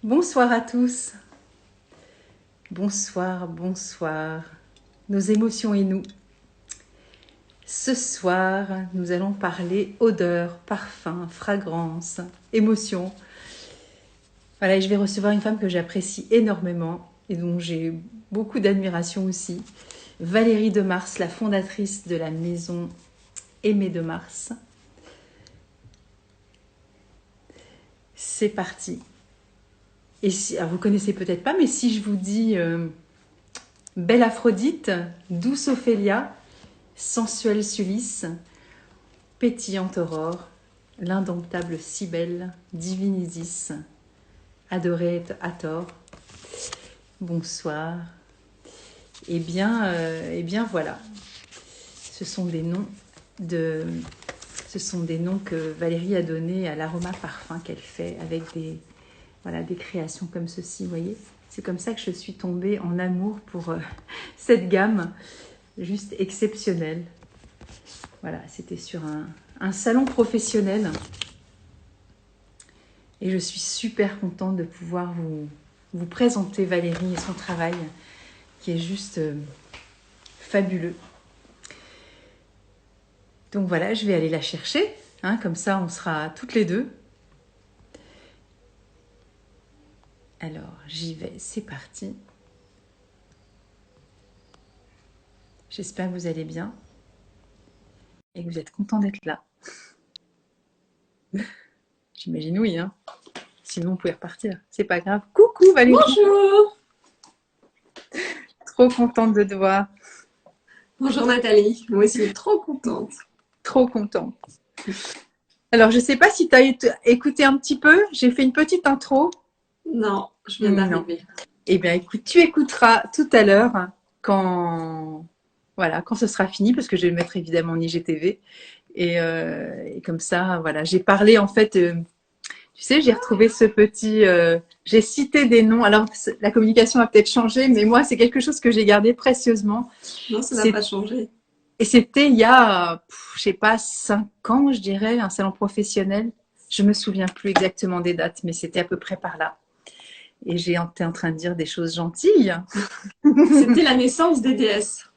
Bonsoir à tous. Bonsoir, bonsoir. Nos émotions et nous. Ce soir, nous allons parler odeur, parfum, fragrance, émotion. Voilà, et je vais recevoir une femme que j'apprécie énormément et dont j'ai beaucoup d'admiration aussi. Valérie de Mars, la fondatrice de la maison Aimée de Mars. C'est parti. Et si, alors vous connaissez peut-être pas, mais si je vous dis Belle Aphrodite, douce Ophélia, sensuelle Sulice, pétillante Aurore, l'indomptable Cybèle, divine Isis, adorée Hathor, bonsoir. Eh bien voilà, ce sont des noms que Valérie a donnés à l'aroma parfum qu'elle fait avec des créations comme ceci, vous voyez. C'est comme ça que je suis tombée en amour pour cette gamme juste exceptionnelle. Voilà, c'était sur un salon professionnel et je suis super contente de pouvoir vous présenter Valérie et son travail qui est juste fabuleux. Donc voilà, je vais aller la chercher, hein, comme ça on sera toutes les deux. Alors j'y vais, c'est parti. J'espère que vous allez bien et que vous êtes contents d'être là. J'imagine oui, hein. Sinon vous pouvez repartir, c'est pas grave. Coucou Valérie. Bonjour. Trop contente de te voir. Bonjour Nathalie, moi aussi trop contente. Trop contente. Alors, je ne sais pas si tu as écouté un petit peu. J'ai fait une petite intro. Non, je viens Non. d'arriver. Eh bien, écoute, tu écouteras tout à l'heure quand, voilà, quand ce sera fini, parce que je vais le mettre évidemment en IGTV. Et comme ça, voilà, j'ai parlé en fait. Tu sais, j'ai retrouvé ce petit. J'ai cité des noms. Alors, la communication a peut-être changé, mais moi, c'est quelque chose que j'ai gardé précieusement. Non, ça n'a C'est pas changé. Et c'était il y a, je sais pas, 5 ans, je dirais, un salon professionnel. Je me souviens plus exactement des dates, mais c'était à peu près par là. Et j'étais en train de dire des choses gentilles. C'était la naissance des déesses.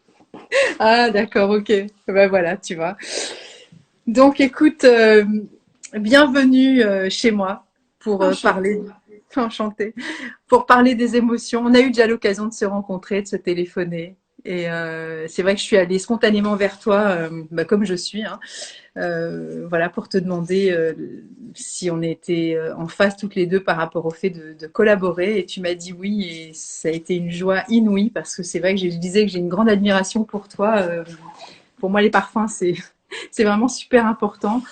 Ah, d'accord, ok. Ben voilà, tu vois. Donc, écoute, bienvenue chez moi pour parler, Enchantée. enchantée, pour parler des émotions. On a eu déjà l'occasion de se rencontrer, de se téléphoner. Et c'est vrai que je suis allée spontanément vers toi, comme je suis, hein, voilà, pour te demander si on était en phase toutes les deux par rapport au fait de collaborer. Et tu m'as dit oui, et ça a été une joie inouïe parce que c'est vrai que je disais que j'ai une grande admiration pour toi. Pour moi, les parfums, c'est vraiment super important.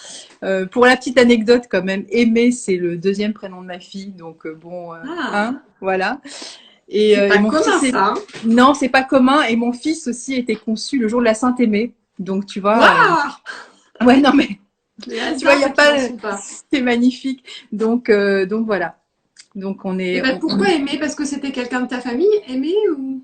Pour la petite anecdote, quand même, Aimé, c'est le deuxième prénom de ma fille, donc bon, Ah, hein, voilà. c'est Et pas mon commun fils est... ça. Non, c'est pas commun. Et mon fils aussi a été conçu le jour de la Saint-Aimé. Donc, tu vois, Waouh, ouais, non, mais les tu vois, il y a hasards qui n'en pas, sont pas. c'est magnifique. Donc voilà. Donc on Et est, ben pourquoi aimer? Parce que c'était quelqu'un de ta famille, aimer ou?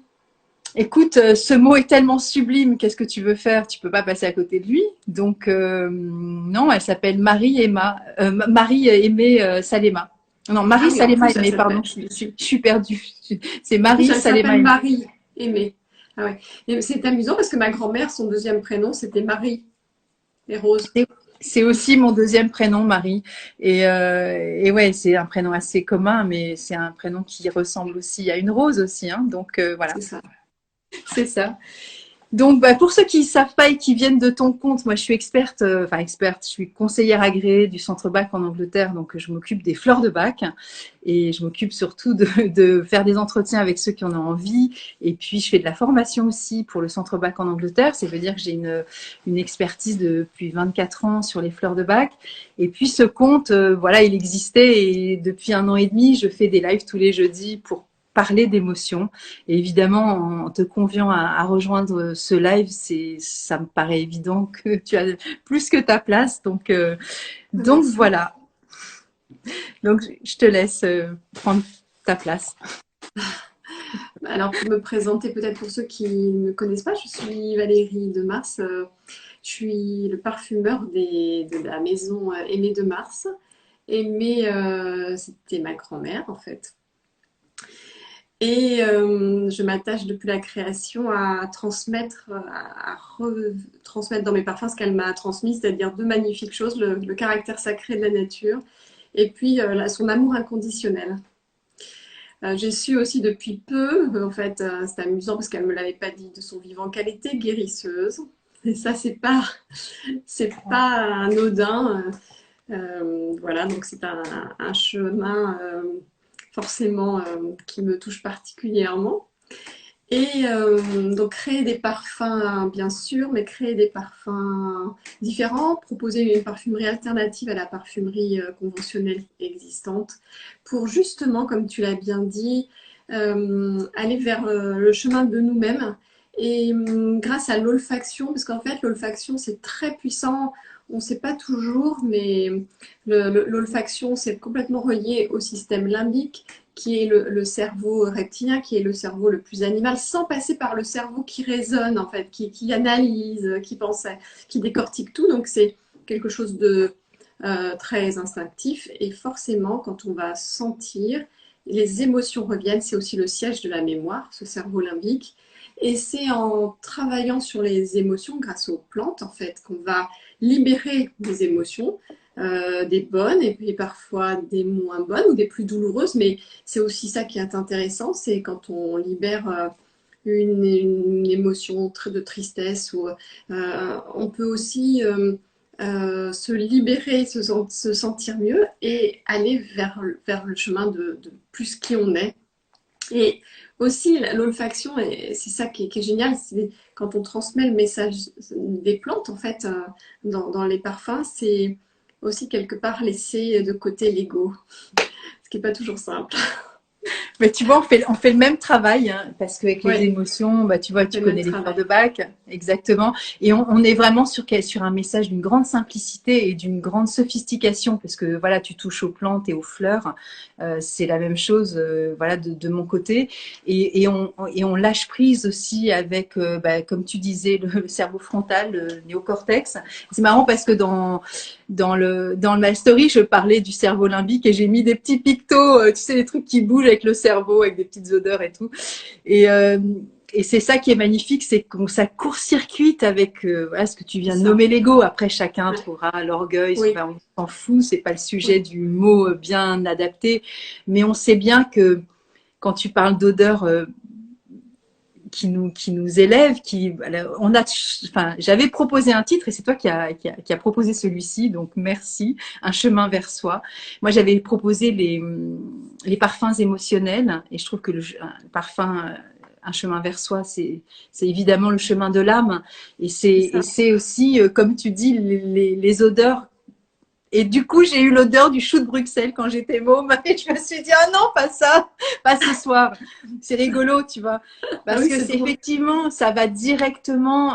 écoute, ce mot est tellement sublime. Qu'est-ce que tu veux faire? Tu peux pas passer à côté de lui. Donc non, elle s'appelle Marie Emma, Marie Aimée Salema. Non, Ah Marie oui, en Salema plus elle Aimée. Pardon, s'appelle. je suis perdue. C'est En plus Marie elle Salema s'appelle Aimée. Marie, aimer. Ah ouais. Et c'est amusant parce que ma grand-mère, son deuxième prénom, c'était Marie et Rose. C'est aussi mon deuxième prénom, Marie. Et ouais, c'est un prénom assez commun, mais c'est un prénom qui ressemble aussi à une rose aussi. Hein, donc voilà, C'est ça. c'est ça. Donc, bah, pour ceux qui ne savent pas et qui viennent de ton compte, moi je suis experte, enfin experte, je suis conseillère agréée du centre Bac en Angleterre, donc je m'occupe des fleurs de bac et je m'occupe surtout de faire des entretiens avec ceux qui en ont envie. Et puis je fais de la formation aussi pour le centre Bac en Angleterre, ça veut dire que j'ai une expertise depuis 24 ans sur les fleurs de bac. Et puis ce compte, voilà, il existait et depuis 1 an et demi, je fais des lives tous les jeudis pour parler d'émotions. Et évidemment, en te conviant à rejoindre ce live, ça me paraît évident que tu as plus que ta place. Donc Merci. voilà. Donc je te laisse prendre ta place. Alors, pour me présenter, peut-être pour ceux qui ne me connaissent pas, je suis Valérie de Mars. Je suis le parfumeur de la maison Aimée de Mars. Aimée, c'était ma grand-mère, en fait. Et je m'attache depuis la création à transmettre, à retransmettre dans mes parfums ce qu'elle m'a transmis, c'est-à-dire deux magnifiques choses, le caractère sacré de la nature et puis son amour inconditionnel. J'ai su aussi depuis peu, en fait, c'est amusant parce qu'elle ne me l'avait pas dit de son vivant, qu'elle était guérisseuse. Et ça, c'est pas anodin. Voilà, donc c'est un chemin forcément qui me touche particulièrement. Et donc créer des parfums, bien sûr, mais créer des parfums différents, proposer une parfumerie alternative à la parfumerie conventionnelle existante, pour justement, comme tu l'as bien dit, aller vers le chemin de nous-mêmes. Et grâce à l'olfaction, parce qu'en fait l'olfaction c'est très puissant, on ne sait pas toujours, mais l'olfaction c'est complètement relié au système limbique qui est le cerveau reptilien, qui est le cerveau le plus animal, sans passer par le cerveau qui raisonne, en fait, qui analyse, qui pense, qui décortique tout. Donc, c'est quelque chose de très instinctif. Et forcément, quand on va sentir, les émotions reviennent. C'est aussi le siège de la mémoire, ce cerveau limbique. Et c'est en travaillant sur les émotions grâce aux plantes, en fait, qu'on va libérer des émotions, des bonnes et puis parfois des moins bonnes ou des plus douloureuses. Mais c'est aussi ça qui est intéressant, c'est quand on libère une émotion de tristesse ou on peut aussi se libérer, se sentir mieux et aller vers le chemin de plus qui on est. Et aussi, l'olfaction, c'est ça qui est génial, c'est quand on transmet le message des plantes, en fait, dans les parfums, c'est aussi quelque part laisser de côté l'ego, ce qui n'est pas toujours simple. Mais tu vois, on fait le même travail, hein, parce qu'avec les Oui, émotions, bah, tu vois, tu le même connais les fleurs travail. de Bach, exactement. Et on est vraiment sur un message d'une grande simplicité et d'une grande sophistication, parce que voilà, tu touches aux plantes et aux fleurs. C'est la même chose, voilà, de mon côté. Et on lâche prise aussi avec, bah, comme tu disais, le cerveau frontal, le néocortex. C'est marrant parce que dans ma story, je parlais du cerveau limbique et j'ai mis des petits pictos, tu sais, des trucs qui bougent avec le cerveau, avec des petites odeurs et tout. Et, euh, et c'est ça qui est magnifique, c'est que ça court-circuite avec voilà, ce que tu C'est viens de ça. nommer l'ego. Après, chacun Ouais. trouvera l'orgueil, Oui, enfin, on s'en fout, c'est pas le sujet oui, du mot bien adapté. Mais on sait bien que quand tu parles d'odeur qui nous élève, on a, enfin, j'avais proposé un titre et c'est toi qui a proposé celui-ci, donc merci. Un chemin vers soi. Moi, j'avais proposé les parfums émotionnels et je trouve que le parfum un chemin vers soi, c'est évidemment le chemin de l'âme c'est et ça. c'est aussi, comme tu dis, les odeurs et du coup, j'ai eu l'odeur du chou de Bruxelles quand j'étais môme. Et je me suis dit, ah non, pas ça, pas ce soir. C'est rigolo, tu vois. Ah Parce oui, que c'est c'est drôle. effectivement, ça va directement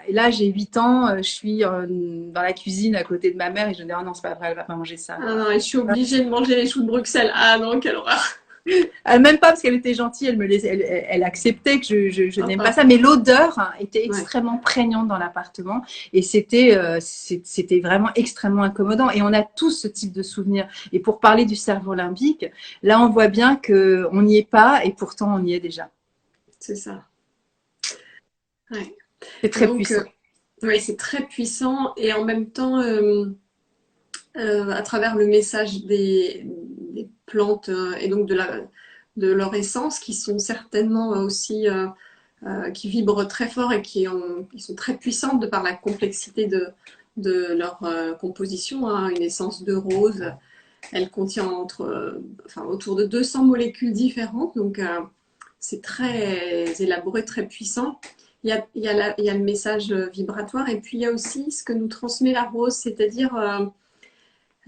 et là, j'ai 8 ans, je suis dans la cuisine à côté de ma mère et je me dis, oh non, c'est pas vrai, elle va pas manger ça, Ah quoi. non, et je suis obligée de manger les choux de Bruxelles. Ah non, quelle horreur. Même pas parce qu'elle était gentille, elle acceptait que je n'aime pas Enfin, ça, mais l'odeur était ouais, extrêmement prégnante dans l'appartement et c'était vraiment extrêmement incommodant. Et on a tous ce type de souvenirs. Et pour parler du cerveau limbique, là on voit bien que on n'y est pas et pourtant on y est déjà. c'est ça. Ouais. C'est très Donc, puissant. oui, c'est très puissant et en même temps, à travers le message des plantes et donc de leur essence, qui sont certainement aussi, qui vibrent très fort et qui sont très puissantes de par la complexité de leur composition. Hein. Une essence de rose, elle contient enfin, autour de 200 molécules différentes, donc c'est très élaboré, très puissant. Il y a le message vibratoire et puis il y a aussi ce que nous transmet la rose, c'est-à-dire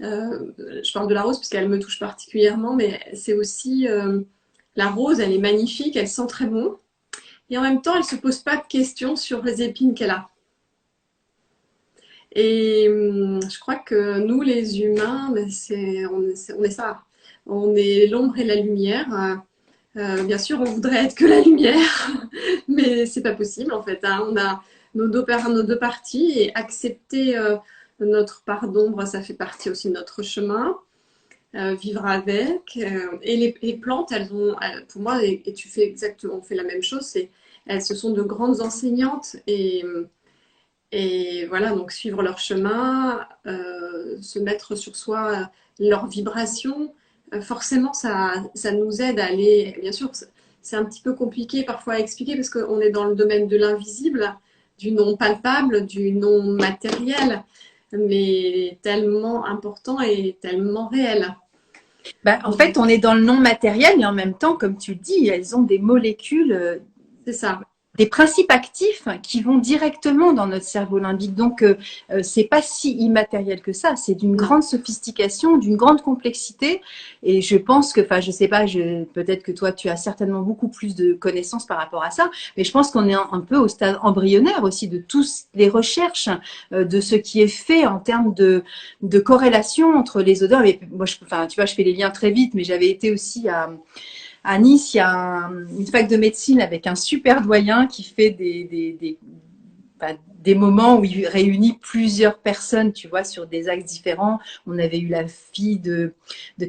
je parle de la rose parce qu'elle me touche particulièrement, mais c'est aussi la rose, elle est magnifique, elle sent très bon, et en même temps, elle ne se pose pas de questions sur les épines qu'elle a. Et je crois que nous, les humains, ben, on est ça. On est l'ombre et la lumière. Bien sûr, on voudrait être que la lumière, mais c'est pas possible en fait. Hein. On a nos deux parties et accepter notre part d'ombre, ça fait partie aussi de notre chemin. vivre avec. Et les plantes, pour moi, et tu fais exactement, on fait la même chose, ce sont de grandes enseignantes et voilà, donc suivre leur chemin, se mettre sur soi leur vibration, forcément ça nous aide à aller, bien sûr, c'est un petit peu compliqué parfois à expliquer parce qu'on est dans le domaine de l'invisible, du non palpable, du non matériel, mais tellement important et tellement réel. Bah, en fait, on est dans le non matériel, mais en même temps, comme tu le dis, elles ont des molécules, C'est ça. des principes actifs qui vont directement dans notre cerveau limbique. Donc, c'est pas si immatériel que ça. C'est d'une Non. grande sophistication, d'une grande complexité. Et je pense que, enfin, je sais pas, peut-être que toi, tu as certainement beaucoup plus de connaissances par rapport à ça. Mais je pense qu'on est un peu au stade embryonnaire aussi de toutes les recherches, de ce qui est fait en termes de corrélation entre les odeurs. Mais moi, enfin, tu vois, je fais les liens très vite, mais j'avais été aussi à Nice, il y a une fac de médecine avec un super doyen qui fait des moments où il réunit plusieurs personnes, tu vois, sur des axes différents. On avait eu la fille de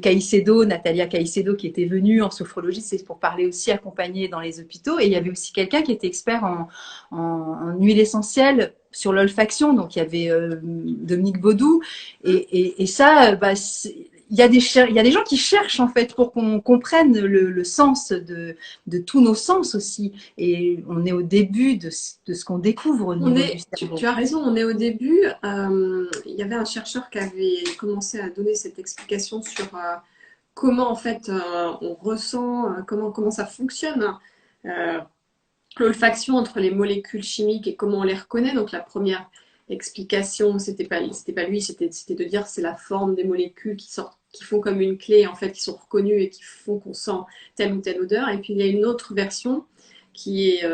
Caicedo, Natalia Caicedo, qui était venue en sophrologie, c'est pour parler aussi accompagnée dans les hôpitaux. Et il y avait aussi quelqu'un qui était expert en huile essentielle sur l'olfaction. Donc, il y avait Dominique Baudou. Et ça, bah, il y a des gens qui cherchent en fait pour qu'on comprenne le sens de tous nos sens aussi. Et on est au début de ce qu'on découvre au niveau du cerveau. Tu as raison, on est au début. Il y avait un chercheur qui avait commencé à donner cette explication sur comment en fait on ressent, comment ça fonctionne. Euh, L'olfaction entre les molécules chimiques et comment on les reconnaît. Donc la première explication, c'était pas lui, c'était de dire c'est la forme des molécules qui sortent, qui font comme une clé en fait, qui sont reconnues et qui font qu'on sent telle ou telle odeur. Et puis il y a une autre version qui est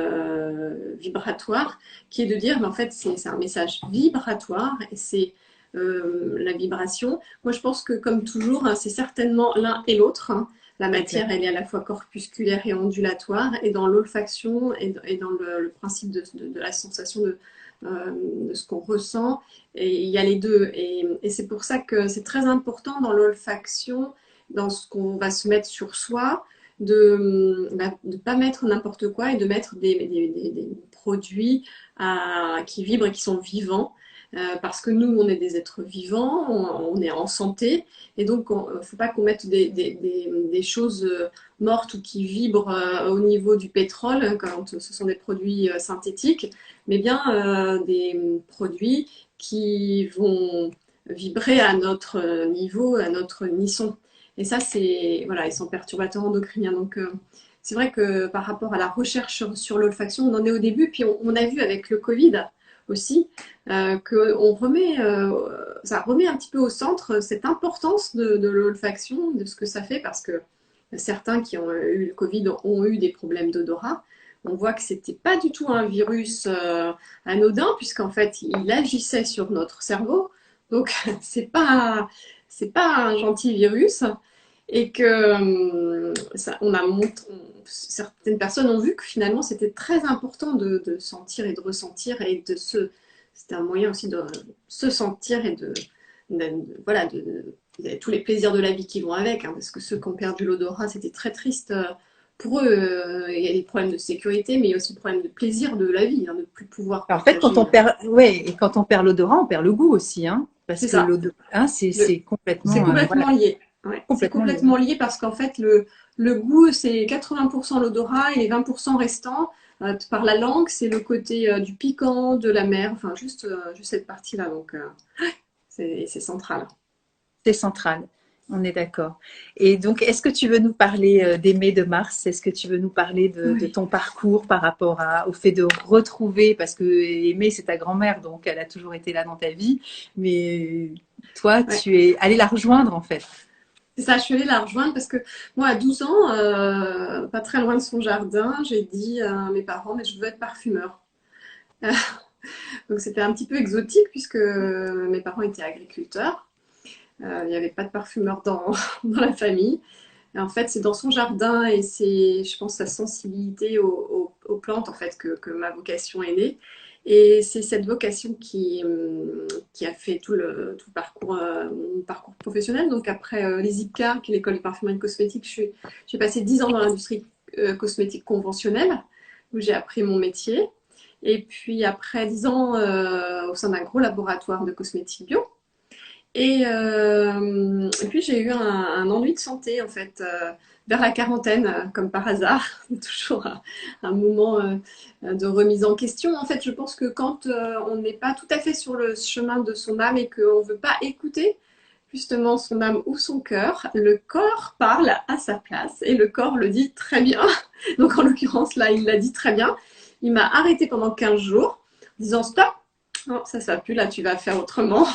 vibratoire, qui est de dire mais en fait c'est un message vibratoire et c'est la vibration. Moi je pense que comme toujours, hein, c'est certainement l'un et l'autre. Hein. La matière, elle est à la fois corpusculaire et ondulatoire, et dans l'olfaction et dans le principe de la sensation de ce qu'on ressent, et il y a les deux. Et c'est pour ça que c'est très important dans l'olfaction, dans ce qu'on va se mettre sur soi, de ne pas mettre n'importe quoi et de mettre des produits qui vibrent et qui sont vivants. Parce que nous, on est des êtres vivants, on est en santé, et donc il ne faut pas qu'on mette des choses mortes ou qui vibrent au niveau du pétrole quand ce sont des produits synthétiques, mais bien des produits qui vont vibrer à notre niveau, à notre unisson. Et ça, c'est voilà, ils sont perturbateurs endocriniens. Donc c'est vrai que par rapport à la recherche sur l'olfaction, on en est au début, puis on a vu avec le Covid aussi, ça remet un petit peu au centre cette importance de l'olfaction, de ce que ça fait, parce que certains qui ont eu le Covid ont eu des problèmes d'odorat. On voit que c'était pas du tout un virus anodin, puisqu'en fait, il agissait sur notre cerveau. Donc, c'est pas un gentil virus. Et que certaines personnes ont vu que finalement c'était très important de sentir et de ressentir et c'était un moyen aussi de se sentir et voilà, tous les plaisirs de la vie qui vont avec, hein, parce que ceux qui ont perdu l'odorat, c'était très triste pour eux. Il y a des problèmes de sécurité, mais il y a aussi des problèmes de plaisir de la vie, hein, de ne plus pouvoir Alors, en fait, partager. et quand on perd l'odorat, on perd le goût aussi, hein, parce C'est que ça. l'odorat, hein, Le- c'est C'est complètement, voilà, complètement lié. Ouais, c'est complètement lié. complètement lié parce qu'en fait, le goût, c'est 80% l'odorat et les 20% restants par la langue, c'est le côté du piquant, de la mer, enfin juste cette partie-là. Donc, c'est central. C'est central. On est d'accord. Et donc, est-ce que tu veux nous parler d'Aimée de Mars? Est-ce que tu veux nous parler de Oui. ton parcours par rapport au fait de retrouver, parce que Aimée, c'est ta grand-mère, donc elle a toujours été là dans ta vie, mais toi, Ouais. tu es allée la rejoindre en fait. C'est ça, je suis allée la rejoindre parce que moi, à 12 ans, pas très loin de son jardin, j'ai dit à mes parents, mais je veux être parfumeur. Donc, c'était un petit peu exotique puisque mes parents étaient agriculteurs. Il n'y avait pas de parfumeur dans la famille. Et en fait, c'est dans son jardin et c'est, je pense, sa sensibilité aux plantes en fait que ma vocation est née. Et c'est cette vocation qui a fait tout le parcours, mon parcours professionnel. Donc après les IPCA, qui est l'école de parfumerie et de cosmétique, j'ai passé 10 ans dans l'industrie cosmétique conventionnelle, où j'ai appris mon métier. Et puis après 10 ans au sein d'un gros laboratoire de cosmétiques bio. Et puis j'ai eu un ennui de santé en fait vers la quarantaine, comme par hasard. C'est toujours un moment de remise en question. En fait, je pense que quand on n'est pas tout à fait sur le chemin de son âme et qu'on ne veut pas écouter justement son âme ou son cœur, le corps parle à sa place et le corps le dit très bien. Donc en l'occurrence là, il l'a dit très bien. Il m'a arrêté pendant 15 jours, disant stop, non, ça va plus, là tu vas faire autrement.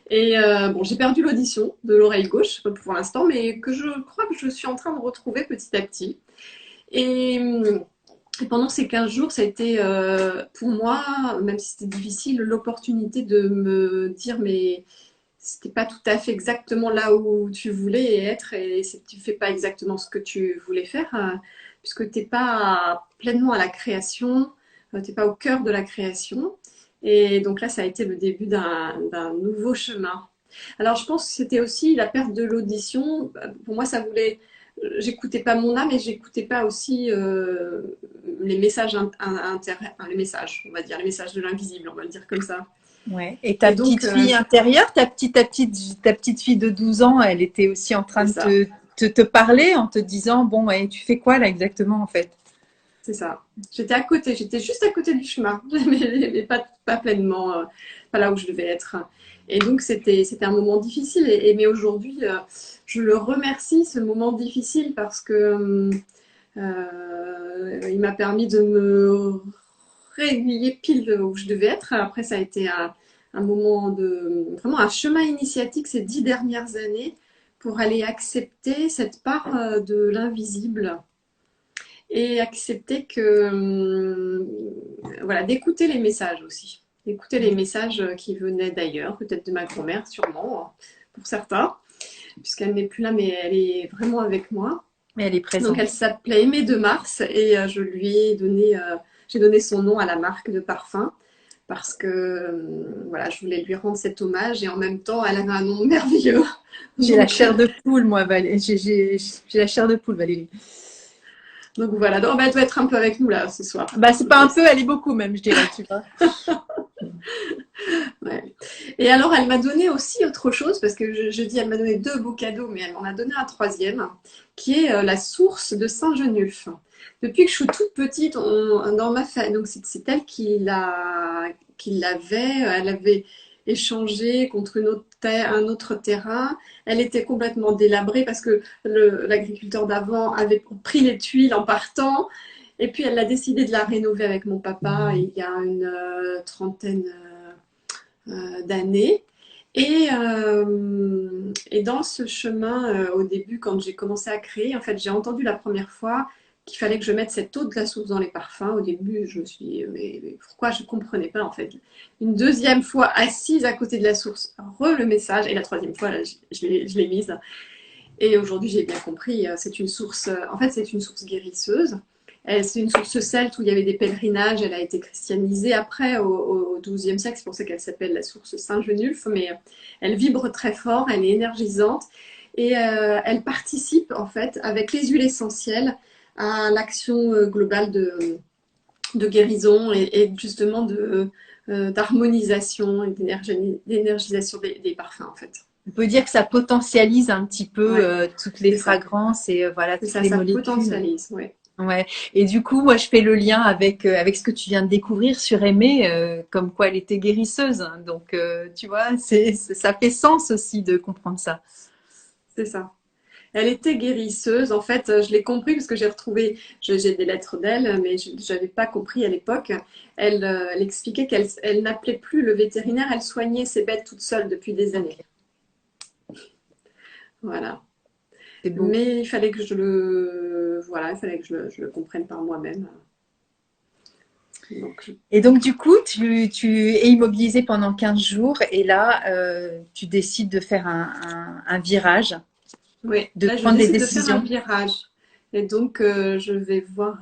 Et bon, j'ai perdu l'audition de l'oreille gauche pour l'instant, mais que je crois que je suis en train de retrouver petit à petit. Et, et pendant ces 15 jours, ça a été pour moi, même si c'était difficile, l'opportunité de me dire mais c'était pas tout à fait exactement là où tu voulais être et tu fais pas exactement ce que tu voulais faire puisque t'es pas pleinement à la création, t'es pas au cœur de la création. Et donc là, ça a été le début d'un nouveau chemin. Alors, je pense que c'était aussi la perte de l'audition. Pour moi, ça voulait. J'écoutais pas mon âme et j'écoutais pas aussi les messages, les messages, on va dire, les messages de l'invisible, on va le dire comme ça. Ouais. Et ta Et donc, petite fille intérieure, ta petite fille de 12 ans, elle était aussi en train c'est de ça. te parler en te disant, bon, ouais, tu fais quoi là exactement en fait? C'est ça. J'étais à côté, j'étais juste à côté du chemin, mais pas pleinement, pas là où je devais être. Et donc c'était un moment difficile. Mais aujourd'hui, je le remercie ce moment difficile parce que il m'a permis de me réaiguiller pile où je devais être. Après, ça a été un moment de vraiment un chemin initiatique ces 10 dernières années pour aller accepter cette part de l'invisible et accepter que, voilà, d'écouter les messages aussi. D'écouter les messages qui venaient d'ailleurs, peut-être de ma grand-mère, sûrement, pour certains, puisqu'elle n'est plus là, mais elle est vraiment avec moi. Mais elle est Donc, présente. elle s'appelait Aimée de Mars et je lui ai donné, j'ai donné son nom à la marque de parfum parce que voilà, je voulais lui rendre cet hommage et en même temps, elle avait un nom merveilleux. J'ai la Donc, chair de poule, moi, Valérie. J'ai la chair de poule, Valérie. donc voilà, donc, bah, elle doit être un peu avec nous là ce soir. Bah, c'est pas un peu, elle est beaucoup même, je dirais, tu vois. Ouais. Et alors, elle m'a donné aussi autre chose, parce que je dis elle m'a donné deux beaux cadeaux, mais elle m'en a donné un troisième, qui est la source de Saint-Genulphe. Depuis que je suis toute petite, dans ma famille, donc c'est elle qui l'avait, elle avait échangé contre un autre terrain. Elle était complètement délabrée parce que l'agriculteur d'avant avait pris les tuiles en partant. Et puis elle a décidé de la rénover avec mon papa il y a une trentaine d'années. Et dans ce chemin, au début, quand j'ai commencé à créer, en fait, j'ai entendu la première fois qu'il fallait que je mette cette eau de la source dans les parfums. Au début, je me suis dit, mais pourquoi je ne comprenais pas en fait. Une deuxième fois, assise à côté de la source, le message. Et la troisième fois, là, je l'ai mise. Et aujourd'hui, j'ai bien compris, c'est une source, en fait, c'est une source guérisseuse. C'est une source celte où il y avait des pèlerinages. Elle a été christianisée après au XIIe siècle. C'est pour ça qu'elle s'appelle la source Saint-Genulphe. Mais elle vibre très fort, elle est énergisante et elle participe en fait avec les huiles essentielles à l'action globale de guérison et justement d'harmonisation et d'énergisation des parfums en fait. On peut dire que ça potentialise un petit peu Ouais, toutes les c'est ça. fragrances et voilà C'est toutes ça, les ça molécules. potentialise. Ouais. Ouais. Et du coup, moi, je fais le lien avec ce que tu viens de découvrir sur Aimée, comme quoi elle était guérisseuse. Hein. Donc, tu vois, ça fait sens aussi de comprendre ça. C'est ça. Elle était guérisseuse. En fait, je l'ai compris parce que j'ai retrouvé, j'ai des lettres d'elle, mais je n'avais pas compris à l'époque. Elle expliquait qu'elle n'appelait plus le vétérinaire, elle soignait ses bêtes toute seule depuis des Ok, années. Voilà. c'est beau. Mais il fallait que voilà, il fallait que je le comprenne par moi-même. Donc, Et donc, du coup, tu es immobilisé pendant 15 jours et là, tu décides de faire un virage, oui, de là, je prendre des décide de faire un décisions. virage. Et donc, je vais voir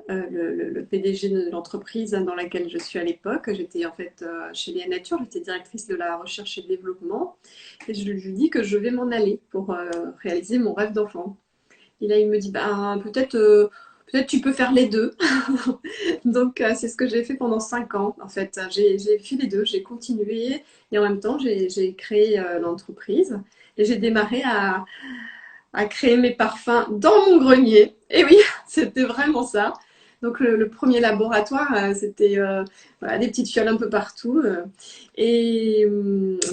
le PDG de l'entreprise dans laquelle je suis à l'époque. J'étais en fait chez Léa Nature, j'étais directrice de la recherche et développement. Et je lui dis que je vais m'en aller pour réaliser mon rêve d'enfant. Et là, il me dit, bah, peut-être tu peux faire les deux. Donc, c'est ce que j'ai fait pendant 5 ans. En fait, j'ai fait les deux. J'ai continué et en même temps, j'ai créé l'entreprise et j'ai démarré à créer mes parfums dans mon grenier. Et oui, c'était vraiment ça. Donc le premier laboratoire, c'était voilà, des petites fioles un peu partout. Et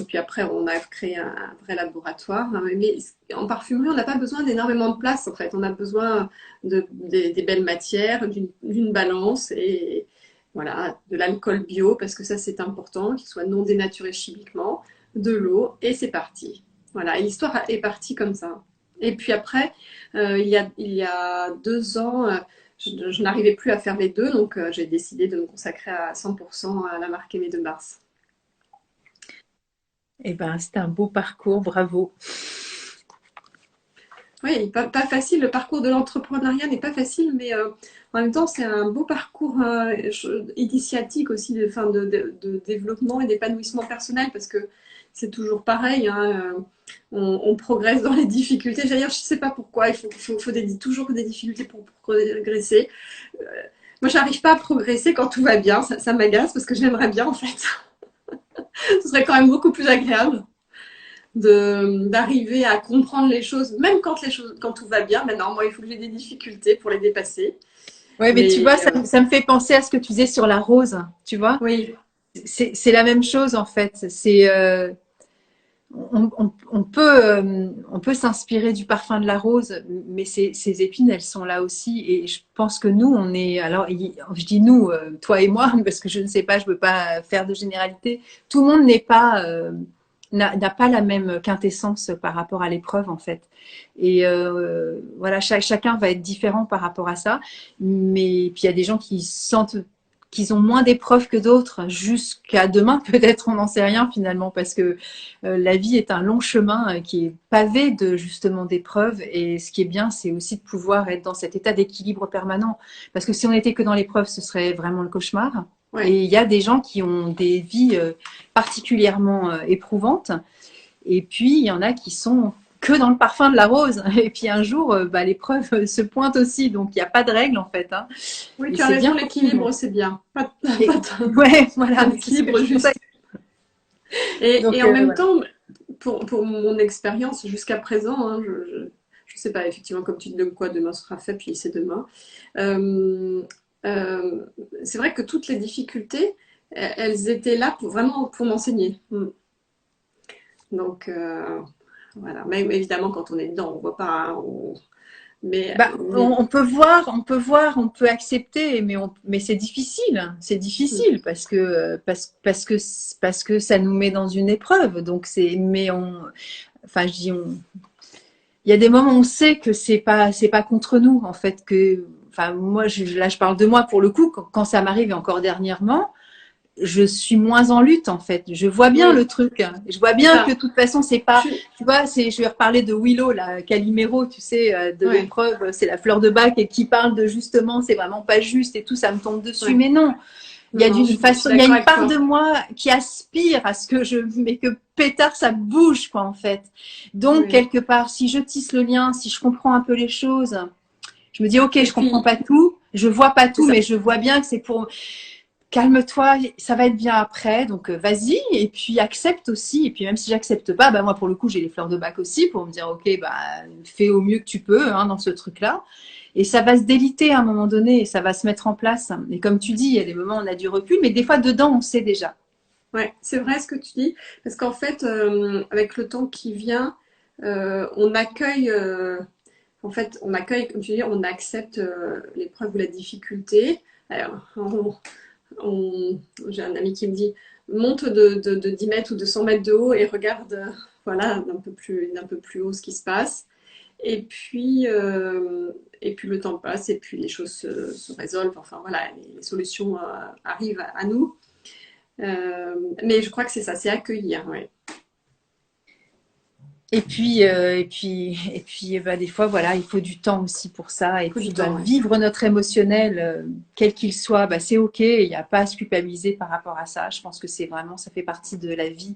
puis après, on a créé un vrai laboratoire. Mais en parfumerie, on n'a pas besoin d'énormément de place, en fait. On a besoin des belles matières, d'une balance et voilà, de l'alcool bio, parce que ça, c'est important, qu'il soit non dénaturé chimiquement, de l'eau, et c'est parti. Voilà, et l'histoire est partie comme ça. Et puis après, il y a 2 ans, je n'arrivais plus à faire les deux, donc j'ai décidé de me consacrer à 100% à la marque Aimée de Mars. Eh ben, c'était un beau parcours, bravo. Oui, pas facile, le parcours de l'entrepreneuriat n'est pas facile, mais en même temps, c'est un beau parcours initiatique aussi, de développement et d'épanouissement personnel, parce que c'est toujours pareil, hein, on progresse dans les difficultés. D'ailleurs, je ne sais pas pourquoi, toujours des difficultés pour progresser. Euh, Moi, j'arrive pas à progresser quand tout va bien, ça m'agace, parce que j'aimerais bien, en fait. Ce serait quand même beaucoup plus agréable d'arriver à comprendre les choses, même quand tout va bien. Maintenant, moi, il faut que j'ai des difficultés pour les dépasser. Ouais, mais tu Mais vois, ça me fait penser à ce que tu disais sur la rose, tu vois. oui, C'est la même chose en fait. C'est on peut s'inspirer du parfum de la rose, mais ces épines, elles sont là aussi. Et je pense que nous, on est. Alors, je dis nous, toi et moi, parce que je ne sais pas, je ne veux pas faire de généralité. Tout le monde n'est pas n'a pas la même quintessence par rapport à l'épreuve en fait. Et voilà, chacun va être différent par rapport à ça. Mais puis il y a des gens qui sentent qu'ils ont moins d'épreuves que d'autres jusqu'à demain peut-être, on n'en sait rien finalement, parce que la vie est un long chemin qui est pavé de justement d'épreuves, et ce qui est bien, c'est aussi de pouvoir être dans cet état d'équilibre permanent, parce que si on était que dans l'épreuve, ce serait vraiment le cauchemar. ouais. Et il y a des gens qui ont des vies particulièrement éprouvantes, et puis il y en a qui sont que dans le parfum de la rose. Et puis un jour, bah, l'épreuve se pointe aussi, donc il n'y a pas de règle en fait, hein. Oui, Et tu as c'est raison, bien pour tout le monde. l'équilibre, c'est bien. Et, ouais, voilà, Un c'est ce que équilibre je juste. conseille. Donc Et en même voilà. temps, pour mon expérience jusqu'à présent, hein, je sais pas, effectivement, comme tu dis, de quoi demain sera fait, puis c'est demain. Euh, euh, c'est vrai que toutes les difficultés, elles étaient là vraiment pour m'enseigner. Donc, voilà. Mais évidemment, quand on est dedans, on voit pas, hein, mais, Bah, mais on peut accepter, mais c'est difficile parce que ça nous met dans une épreuve. Donc enfin, je dis il y a des moments où on sait que c'est pas contre nous en fait que, enfin, moi, là, je parle de moi pour le coup, quand ça m'arrive et encore dernièrement, je suis moins en lutte en fait. Je vois bien le oui, truc. Je vois c'est bien que ça. de toute façon c'est Je pas. suis, Tu vois, je vais reparler de Willow, la Calimero, tu sais, de ouais, l'épreuve. C'est la fleur de bac et qui parle de justement, c'est vraiment pas juste et tout, ça me tombe dessus. ouais. Mais non, il y Non, a non, d'une je suis façon, il y a d'accord une avec part toi. de moi qui aspire à ce que mais que pétard ça bouge quoi en fait. Donc Oui. quelque part, si je tisse le lien, si je comprends un peu les choses, je me dis ok, Et je comprends puis, pas tout, je vois pas c'est tout, ça. mais je vois bien que c'est pour calme-toi, ça va être bien après, donc vas-y, et puis accepte aussi, et puis même si j'accepte pas, bah moi pour le coup j'ai les fleurs de bac aussi pour me dire ok, bah fais au mieux que tu peux hein, dans ce truc-là, et ça va se déliter à un moment donné, et ça va se mettre en place, et comme tu dis, il y a des moments où on a du recul, mais des fois dedans on sait déjà. Ouais, c'est vrai ce que tu dis, parce qu'en fait, avec le temps qui vient, on accueille, en fait, on accueille, comme tu dis, on accepte l'épreuve ou la difficulté. Alors, j'ai un ami qui me dit, monte de 10 mètres ou de 100 mètres de haut et regarde, voilà, d'un peu plus haut ce qui se passe. Et puis, euh, et puis le temps passe et puis les choses se résolvent. Enfin voilà, les solutions arrivent à nous. Mais je crois que c'est ça, c'est accueillir. Ouais. Bah, des fois, voilà, il faut du temps aussi pour ça. Et Il faut puis, du bah, temps, ouais. vivre notre émotionnel, quel qu'il soit, bah, c'est OK. Il n'y a pas à se culpabiliser par rapport à ça. Je pense que c'est vraiment, ça fait partie de la vie.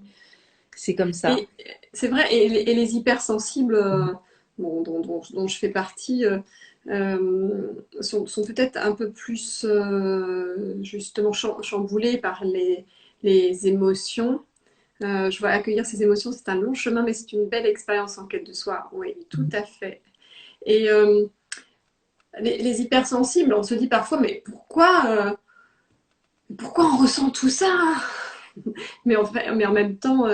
C'est comme ça. Et c'est vrai, et les hypersensibles bon, dont je fais partie sont peut-être un peu plus justement chamboulés par les émotions. Je vois accueillir ces émotions, c'est un long chemin, mais c'est une belle expérience en quête de soi. Oui, tout à fait. Et les hypersensibles, on se dit parfois, mais pourquoi on ressent tout ça? Mais en même temps,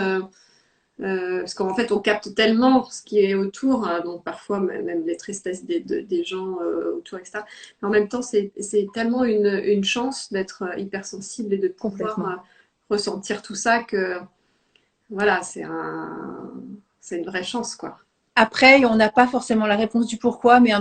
parce qu'en fait, on capte tellement ce qui est autour, donc parfois même les tristesses des gens autour, etc. Mais en même temps, c'est tellement une chance d'être hypersensible et de pouvoir Complètement. ressentir tout ça que voilà, c'est une vraie chance, quoi. Après, on n'a pas forcément la réponse du pourquoi, mais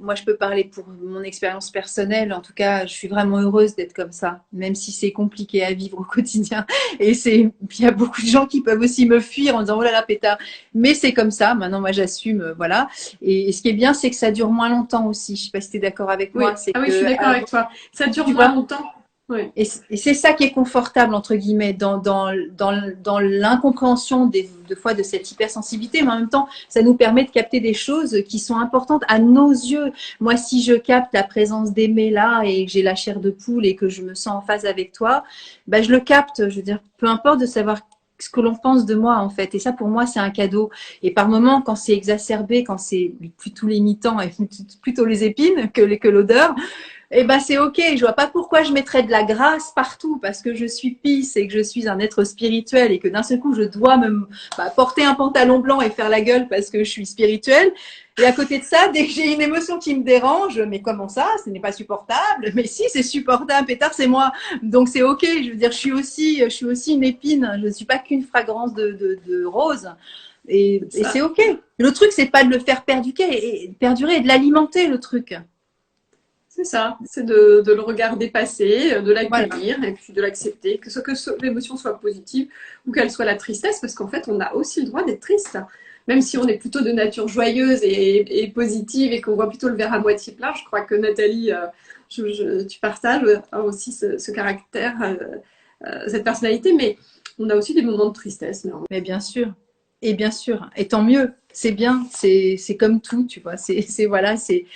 moi, je peux parler pour mon expérience personnelle. En tout cas, je suis vraiment heureuse d'être comme ça, même si c'est compliqué à vivre au quotidien. Il y a beaucoup de gens qui peuvent aussi me fuir en disant, oh là là, pétard. Mais c'est comme ça. Maintenant, moi, j'assume, voilà. Et ce qui est bien, c'est que ça dure moins longtemps aussi. Je sais pas si tu es d'accord avec moi. Oui, C'est ah oui, je suis que, d'accord avec toi. Ça dure tu moins vois, longtemps. Oui, et c'est ça qui est confortable, entre guillemets, dans l'incompréhension de fois de cette hypersensibilité, mais en même temps, ça nous permet de capter des choses qui sont importantes à nos yeux. Moi, si je capte la présence d'aimer là et que j'ai la chair de poule et que je me sens en phase avec toi, ben, je le capte. Je veux dire, peu importe de savoir ce que l'on pense de moi, en fait. Et ça, pour moi, c'est un cadeau. Et par moments, quand c'est exacerbé, quand c'est plutôt l'imitant et plutôt les épines que l'odeur, eh ben c'est ok. Je vois pas pourquoi je mettrais de la grâce partout parce que je suis pisse et que je suis un être spirituel et que d'un seul coup je dois porter un pantalon blanc et faire la gueule parce que je suis spirituelle. Et à côté de ça, dès que j'ai une émotion qui me dérange, mais comment ça? Ce n'est pas supportable. Mais si, c'est supportable. Pétard, c'est moi. Donc c'est ok. Je veux dire, je suis aussi une épine. Je ne suis pas qu'une fragrance de rose. c'est Et c'est ça. ok. Le truc, c'est pas de le faire perdurer et de l'alimenter, le truc. C'est ça. C'est de le regarder passer, de Voilà. l'accueillir et puis de l'accepter, l'émotion soit positive ou qu'elle soit la tristesse, parce qu'en fait, on a aussi le droit d'être triste. Même si on est plutôt de nature joyeuse et positive et qu'on voit plutôt le verre à moitié plein, je crois que Nathalie, tu partages aussi ce caractère, cette personnalité, mais on a aussi des moments de tristesse. Mais bien sûr. Et bien sûr. Et tant mieux. C'est bien. C'est comme tout, tu vois. Voilà, c'est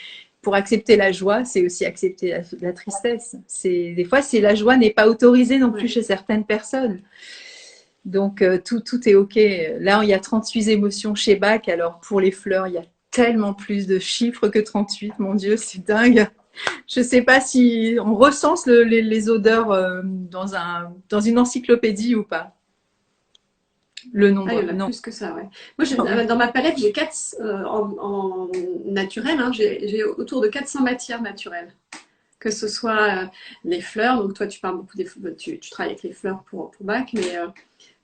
pour accepter la joie, c'est aussi accepter la tristesse. Des fois, c'est la joie n'est pas autorisée non plus Ouais. chez certaines personnes. Donc, tout est OK. Là, il y a 38 émotions chez Bach. Alors, pour les fleurs, il y a tellement plus de chiffres que 38. Mon Dieu, c'est dingue. Je ne sais pas si on recense les odeurs dans une encyclopédie ou pas. Le Ah, il y nombre, en a non. plus que ça, ouais. Moi, Ah oui. dans ma palette, j'ai quatre en naturel, hein, j'ai autour de 400 matières naturelles. Que ce soit les fleurs, donc toi, tu parles beaucoup des fleurs, tu travailles avec les fleurs pour Bach, mais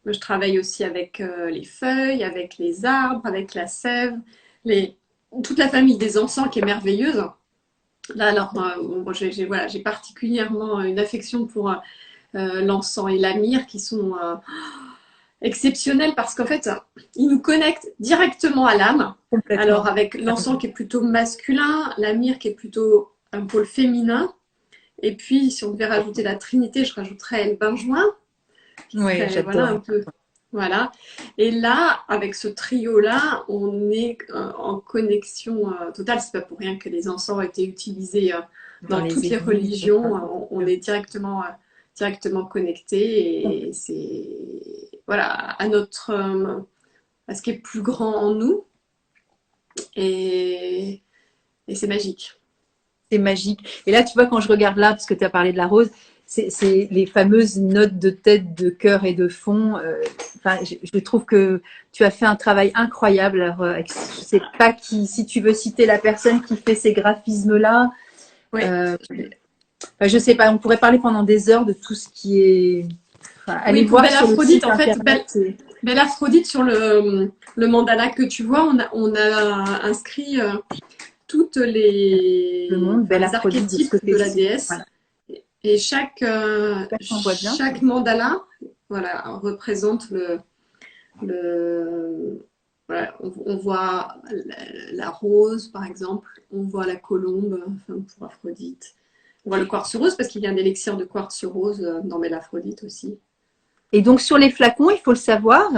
moi, je travaille aussi avec les feuilles, avec les arbres, avec la sève, les, toute la famille des encens qui est merveilleuse. Là, alors, bon, voilà, j'ai particulièrement une affection pour l'encens et la myrrhe qui sont exceptionnel parce qu'en fait, il nous connecte directement à l'âme. Alors, Complètement. avec l'encens qui est plutôt masculin, la myrrhe qui est plutôt un pôle féminin. Et puis, si on devait rajouter la Trinité, je rajouterais le benjoin, qui Oui, serait, voilà, un j'adore. peu. Voilà. Et là, avec ce trio-là, on est en connexion totale. C'est pas pour rien que les encens ont été utilisés Dans dans les toutes les églises. religions. On est directement connecté et c'est voilà à ce qui est plus grand en nous et, et c'est magique. C'est magique. Et là, tu vois, quand je regarde là, parce que tu as parlé de la rose, c'est les fameuses notes de tête, de cœur et de fond. Enfin, je trouve que tu as fait un travail incroyable. Alors, je sais pas si tu veux citer la personne qui fait ces graphismes-là. Oui, Enfin, je sais pas, on pourrait parler pendant des heures de tout ce qui est. Enfin, allez oui, pour voir Belle sur le Aphrodite, site en fait, internet. Belle Aphrodite sur le mandala que tu vois, on a inscrit toutes Le monde, Belle les Aphrodite de ce archétypes de la côté-ci. déesse. Voilà. Et On voit bien. chaque mandala voilà, représente le, voilà, on voit la rose, par exemple, on voit la colombe, enfin, pour Aphrodite. On voit le quartz rose parce qu'il y a un élixir de quartz rose dans Mélaphrodite aussi. Et donc sur les flacons, il faut le savoir,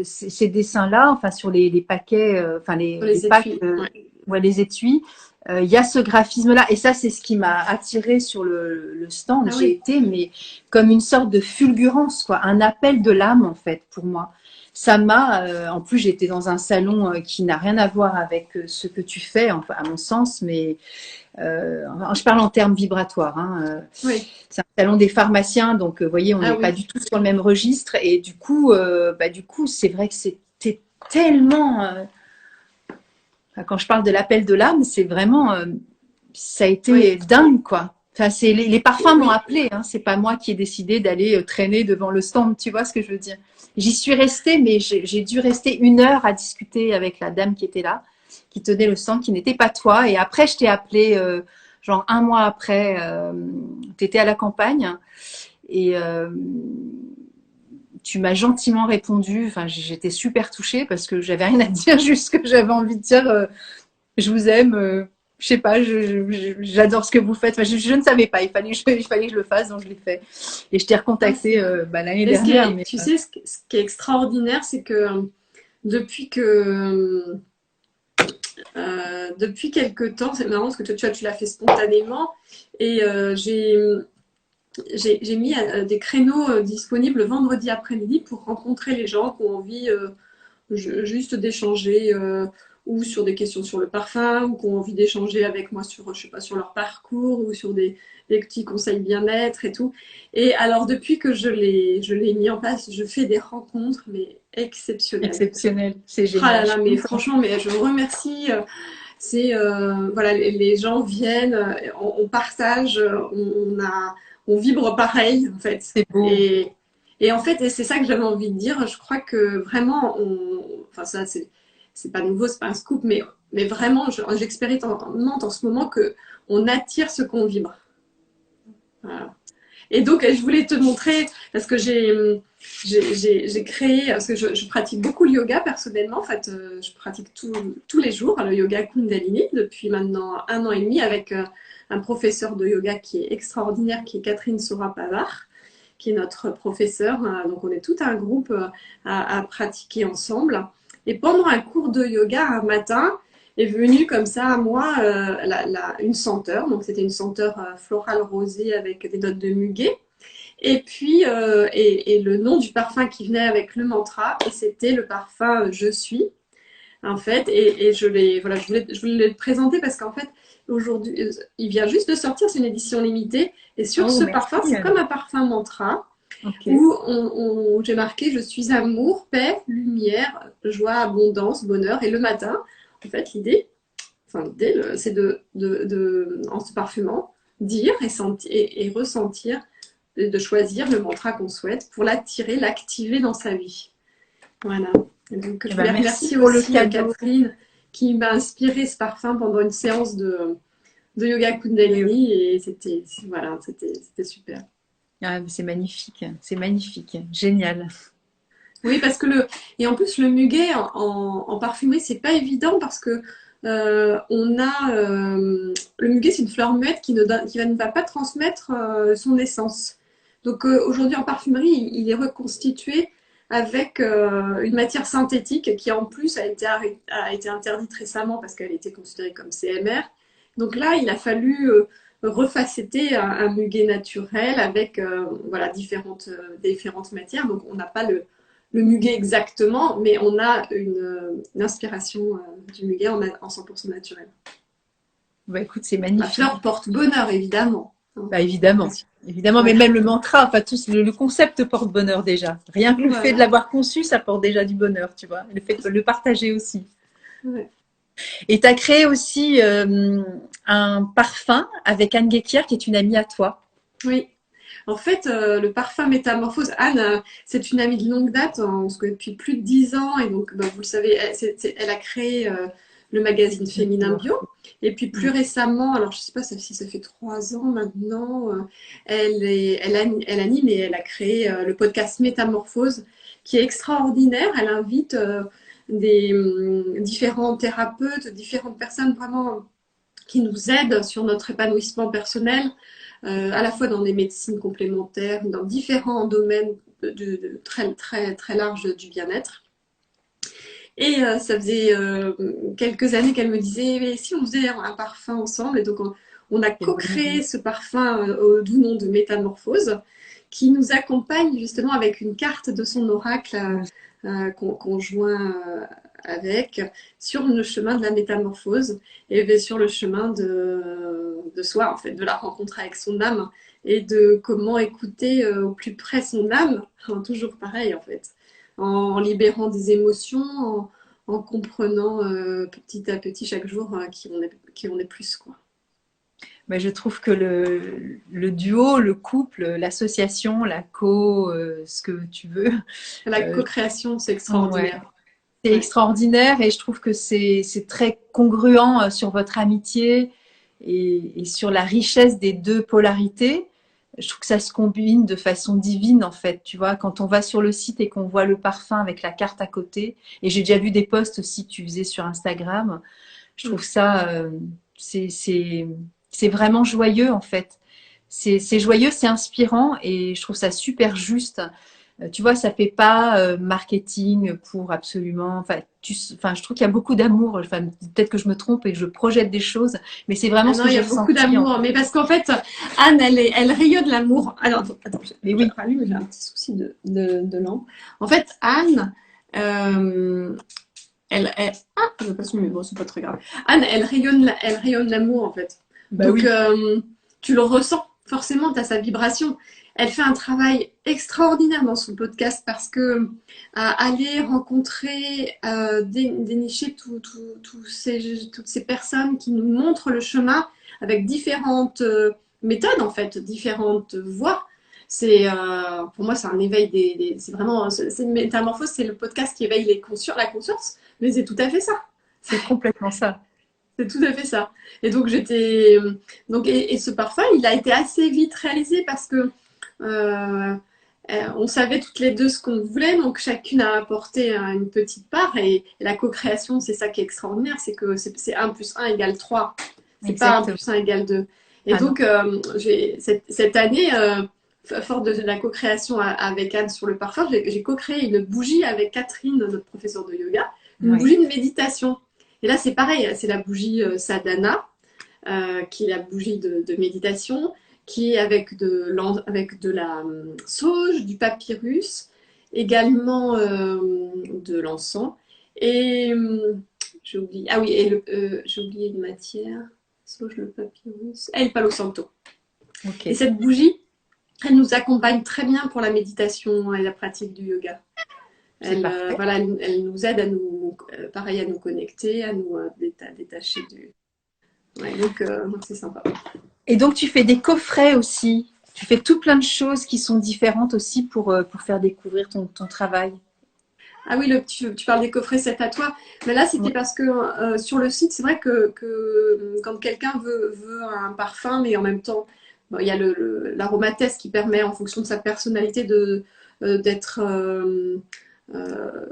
ces dessins-là, enfin sur les paquets, enfin Sur les les packs, étuis, ouais. ouais, les étuis, il y a ce graphisme-là. Et ça, c'est ce qui m'a attiré sur le stand. Ah J'ai oui, été, mais comme une sorte de fulgurance, quoi, un appel de l'âme en fait pour moi. Ça m'a, en plus j'étais dans un salon qui n'a rien à voir avec ce que tu fais, enfin, à mon sens, mais je parle en termes vibratoires. Hein, oui, c'est un salon des pharmaciens, donc vous voyez, on ah n'est pas oui, du tout sur le même registre. Et du coup, c'est vrai que c'était tellement. Quand je parle de l'appel de l'âme, c'est vraiment, ça a été oui, dingue, quoi. Enfin, c'est les parfums m'ont oui. appelé. Hein, c'est pas moi qui ai décidé d'aller traîner devant le stand. Tu vois ce que je veux dire? J'y suis restée, mais j'ai dû rester 1 heure à discuter avec la dame qui était là, qui tenait le stand, qui n'était pas toi. Et après, je t'ai appelé, genre 1 mois après. Tu étais à la campagne et tu m'as gentiment répondu. Enfin, j'étais super touchée parce que j'avais rien à dire, juste que j'avais envie de dire je vous aime. Je sais pas, j'adore ce que vous faites. Enfin, je ne savais pas, il fallait que je le fasse, donc je l'ai fait. Et je t'ai Ah, recontacté l'année et dernière. Mais tu sais, ce qui est extraordinaire, c'est que depuis que depuis quelque temps, c'est marrant parce que tu l'as fait spontanément, et j'ai mis des créneaux disponibles vendredi après-midi pour rencontrer les gens qui ont envie juste d'échanger ou sur des questions sur le parfum ou qui ont envie d'échanger avec moi sur, je sais pas, sur leur parcours ou sur des petits conseils bien-être et tout. Et alors, depuis que je l'ai mis en place, je fais des rencontres, mais exceptionnelles. exceptionnel, c'est Ah là génial. Je là, suis mais contente. franchement, mais je vous remercie. C'est voilà, les gens viennent, on partage, on vibre pareil en fait. C'est beau. Et en fait, et c'est ça que j'avais envie de dire. Je crois que vraiment, enfin ça c'est pas nouveau, c'est pas un scoop, mais vraiment, j'expérimente en ce moment que on attire ce qu'on vibre. Voilà. Et donc, je voulais te montrer, parce que j'ai créé, parce que je pratique beaucoup le yoga personnellement, en fait, je pratique tous les jours le yoga Kundalini depuis maintenant 1 an et demi avec un professeur de yoga qui est extraordinaire, qui est Catherine Sora-Pavard, qui est notre professeur. Donc, on est tout un groupe à pratiquer ensemble. Et pendant un cours de yoga, un matin, est venue comme ça à moi une senteur. Donc, c'était une senteur florale rosée avec des notes de muguet. Et puis, et le nom du parfum qui venait avec le mantra, et c'était le parfum Je suis, en fait. Et voilà, je voulais le présenter parce qu'en fait, aujourd'hui, il vient juste de sortir, c'est une édition limitée. Et sur Oh, ce parfum, merci. c'est comme un parfum mantra Ok. où j'ai marqué Je suis amour, paix, lumière, joie, abondance, bonheur. Et le matin, en fait, l'idée, c'est en se parfumant, dire et ressentir, de choisir le mantra qu'on souhaite pour l'attirer, l'activer dans sa vie. Voilà. Et donc, Eh je ben, voulais merci remercier pour le aussi cadeau. Catherine qui m'a inspiré ce parfum pendant une séance de yoga Kundalini et voilà, c'était super. Ah, c'est magnifique, c'est magnifique, génial. Oui, parce que et en plus le muguet en parfumerie, c'est pas évident parce que le muguet, c'est une fleur muette qui ne va pas transmettre son essence. Donc aujourd'hui en parfumerie, il est reconstitué avec une matière synthétique qui en plus a été interdite récemment parce qu'elle était considérée comme CMR. Donc là, il a fallu refacetter un muguet naturel avec voilà différentes matières. Donc on n'a pas le muguet exactement, mais on a une inspiration du muguet en 100% naturel. Bah, écoute, c'est La magnifique. fleur porte bonheur, évidemment. Bah, évidemment, évidemment, mais Ouais. même le mantra, enfin tout le concept porte bonheur déjà. Rien que le fait de Voilà. l'avoir conçu, ça porte déjà du bonheur, tu vois. Le fait de le partager aussi. Ouais. Et tu as créé aussi un parfum avec Anne Guéquière, qui est une amie à toi. Oui. En fait, le parfum Métamorphose, Anne, c'est une amie de longue date, on se connaît depuis plus de 10 ans, et donc, bah, vous le savez, elle a créé le magazine Féminin Bio. Et puis plus récemment, alors je ne sais pas si ça fait 3 ans maintenant, elle anime et elle a créé le podcast Métamorphose, qui est extraordinaire. Elle invite différents thérapeutes, différentes personnes vraiment qui nous aident sur notre épanouissement personnel, à la fois dans des médecines complémentaires, dans différents domaines très, très, très larges du bien-être. Et ça faisait quelques années qu'elle me disait, mais si on faisait un parfum ensemble, et donc on a co-créé ce parfum au doux nom de Métamorphose, qui nous accompagne justement avec une carte de son oracle qu'on joint avec sur le chemin de la métamorphose et sur le chemin de soi, en fait, de la rencontre avec son âme et de comment écouter au plus près son âme, toujours pareil en fait, en libérant des émotions, en comprenant petit à petit chaque jour qui on est plus, quoi. Mais je trouve que le duo, le couple, l'association, ce que tu veux, La co-création, c'est ouais, extraordinaire. c'est Ouais. extraordinaire et je trouve que c'est très congruent sur votre amitié et sur la richesse des deux polarités. Je trouve que ça se combine de façon divine en fait. Tu vois, quand on va sur le site et qu'on voit le parfum avec la carte à côté, et j'ai déjà vu des posts aussi que tu faisais sur Instagram, je trouve ça, c'est c'est- c'est vraiment joyeux en fait. C'est joyeux, c'est inspirant et je trouve ça super juste. Tu vois, ça fait pas marketing pour absolument. Enfin, je trouve qu'il y a beaucoup d'amour. Enfin, peut-être que je me trompe et que je projette des choses, mais c'est vraiment Ah ce non, que il y j'ai a beaucoup ressenti en d'amour. fait. Mais parce qu'en fait, Anne, elle rayonne l'amour. Alors, attends, Mais je oui, rallume, j'ai un petit souci de lampe. En fait, Anne, ah, je passe mais bon, c'est pas très grave. Anne, elle rayonne l'amour, en fait. bah Donc, oui, tu le ressens. Forcément, tu as sa vibration. Elle fait un travail extraordinaire dans son podcast parce que aller rencontrer, dénicher toutes ces personnes qui nous montrent le chemin avec différentes méthodes, en fait, différentes voies. Pour moi, c'est un éveil c'est vraiment, c'est une métamorphose, c'est le podcast qui éveille la conscience, mais c'est tout à fait ça. c'est complètement ça. C'est tout à fait ça. Et donc j'étais et ce parfum, il a été assez vite réalisé parce que euh, on savait toutes les deux ce qu'on voulait, donc chacune a apporté une petite part et la co-création, c'est ça qui est extraordinaire, c'est que c'est 1 plus 1 égale 3. C'est pas 1 Exactement. plus 1 égale 2. Et Ah non, donc cette année, fort de la co-création avec Anne sur le parfum, j'ai co-créé une bougie avec Catherine, notre professeure de yoga, une oui, bougie de méditation. Et là, c'est pareil, c'est la bougie sadhana, qui est la bougie de méditation, qui est avec de la sauge, du papyrus, également de l'encens. Et j'ai oublié, ah oui, j'ai oublié une matière, sauge, le papyrus, et le palo santo. ok, Et cette bougie, elle nous accompagne très bien pour la méditation et la pratique du yoga. c'est parfait. Voilà, elle nous aide à nous, pareil, à nous connecter, à nous détacher du. Ouais, donc c'est sympa. Et donc tu fais des coffrets aussi. Tu fais tout plein de choses qui sont différentes aussi pour faire découvrir ton travail. Ah oui, tu parles des coffrets 7 à toi. Mais là, c'était Ouais. parce que sur le site, c'est vrai que quand quelqu'un veut un parfum, mais en même temps, bon, il y a l'aromathèse qui permet, en fonction de sa personnalité, d'être euh,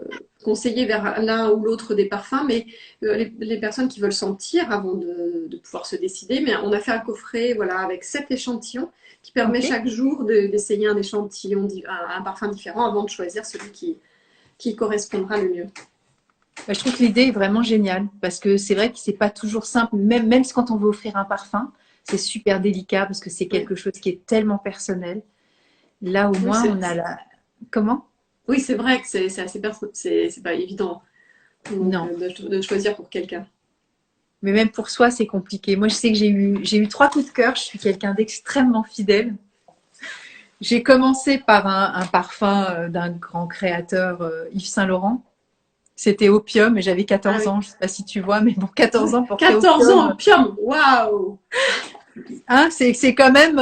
conseillé vers l'un ou l'autre des parfums. Mais les personnes qui veulent sentir avant de pouvoir se décider, mais on a fait un coffret voilà, avec 7 échantillons qui permet Ok. chaque jour d'essayer un échantillon, un parfum différent avant de choisir celui qui correspondra le mieux. Bah, je trouve que l'idée est vraiment géniale parce que c'est vrai que c'est pas toujours simple, même quand on veut offrir un parfum, c'est super délicat parce que c'est Ouais. quelque chose qui est tellement personnel. Là, au Oui, moins, on a la. Comment? oui, c'est vrai que c'est assez c'est pas évident donc, Non. de choisir pour quelqu'un. Mais même pour soi, c'est compliqué. Moi, je sais que j'ai eu trois coups de cœur. Je suis quelqu'un d'extrêmement fidèle. J'ai commencé par un parfum d'un grand créateur, Yves Saint-Laurent. C'était Opium et j'avais Ah 14 oui. ans. Je sais pas si tu vois, mais bon, 14 ans porter 14 ans, Opium, opium, waouh! hein, c'est quand même,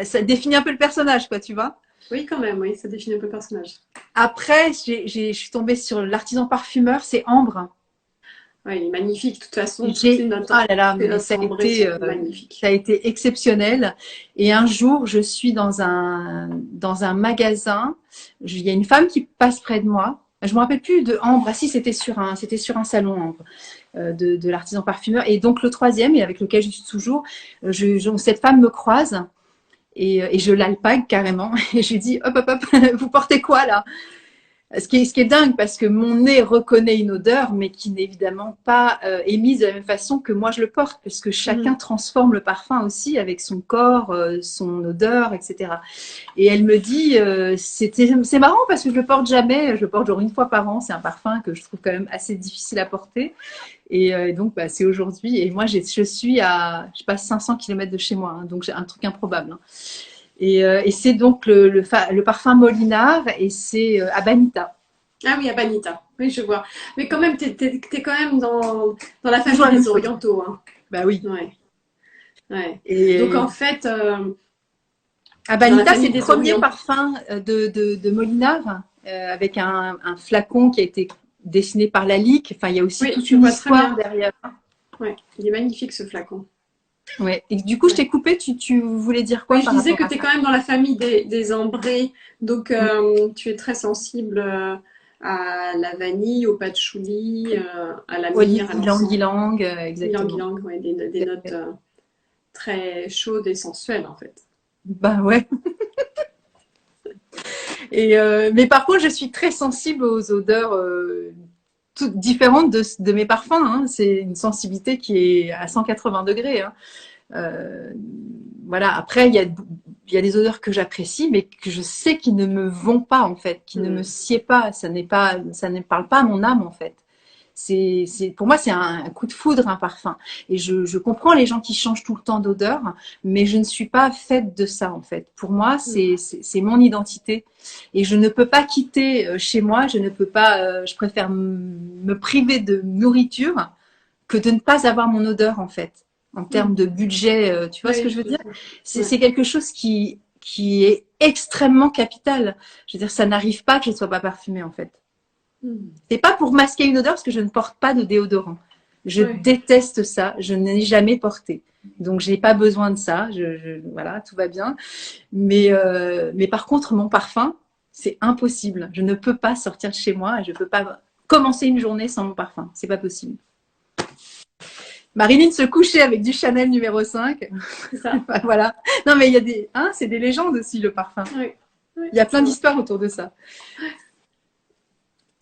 ça définit un peu le personnage, quoi, tu vois. Oui, quand même, oui, ça définit un peu le personnage. Après, je suis tombée sur l'artisan parfumeur, c'est Ambre. Ouais, il est magnifique, de toute façon, toutes Ah là là, les mais notes ambrées sont magnifiques. ça a été exceptionnel. Et un jour, je suis dans un magasin. Il y a une femme qui passe près de moi. Je me rappelle plus de Ambre. Ah si, c'était sur un salon Ambre de l'artisan parfumeur. Et donc le troisième, et avec lequel je suis toujours, cette femme me croise et je l'alpague carrément. Et je lui dis, hop, hop, hop, vous portez quoi là? Ce qui est dingue parce que mon nez reconnaît une odeur, mais qui n'est évidemment pas émise de la même façon que moi je le porte, parce que chacun transforme le parfum aussi avec son corps, son odeur, etc. Et elle me dit, c'est marrant parce que je le porte jamais, je le porte genre une fois par an, c'est un parfum que je trouve quand même assez difficile à porter. Et donc, bah, c'est aujourd'hui. Et moi, je suis à, je sais pas, 500 km de chez moi, hein, donc j'ai un truc improbable. Hein. Et c'est donc le parfum Molinard et c'est Abanita. Ah oui, Abanita. Oui, je vois. Mais quand même, t'es quand même dans la famille des orientaux. Hein. Bah oui. Ouais. Ouais. Et donc en fait, Abanita, c'est le premier parfum de Molinard avec un flacon qui a été dessiné par Lalique. Enfin, il y a aussi toute une histoire derrière. Ouais, il est magnifique ce flacon. Ouais. Et du coup, je t'ai coupé. Tu voulais dire quoi? Oui, je disais que tu es quand même dans la famille des ambrés, donc tu es très sensible à la vanille, au patchouli, à la myrrhe, à l'ylang-ylang, exactement. Ylang-ylang, ouais, des notes très chaudes et sensuelles en fait. Bah ouais. Mais par contre, je suis très sensible aux odeurs toutes différentes de mes parfums. Hein. C'est une sensibilité qui est à 180 degrés. Hein. Voilà. Après, il y a des odeurs que j'apprécie, mais que je sais qui ne me vont pas en fait, qui ne me sied pas. Ça ne parle pas à mon âme en fait. Pour moi, c'est un coup de foudre, un parfum. Et je comprends les gens qui changent tout le temps d'odeur, mais je ne suis pas faite de ça, en fait. Pour moi, c'est mon identité. Et je ne peux pas quitter chez moi, je ne peux pas, je préfère me priver de nourriture que de ne pas avoir mon odeur, en fait. En termes de budget, tu vois ce que je veux dire? C'est quelque chose qui est extrêmement capital. Je veux dire, ça n'arrive pas que je ne sois pas parfumée, en fait. C'est pas pour masquer une odeur parce que je ne porte pas de déodorant. Je déteste ça. Je n'ai jamais porté. Donc, j'ai pas besoin de ça. Voilà, tout va bien. Mais par contre, mon parfum, c'est impossible. Je ne peux pas sortir de chez moi. Je ne peux pas commencer une journée sans mon parfum. C'est pas possible. Marilyn se couchait avec du Chanel numéro 5. C'est ça. Voilà. Non, mais il y a c'est des légendes aussi, le parfum. Il y a plein d'histoires autour de ça.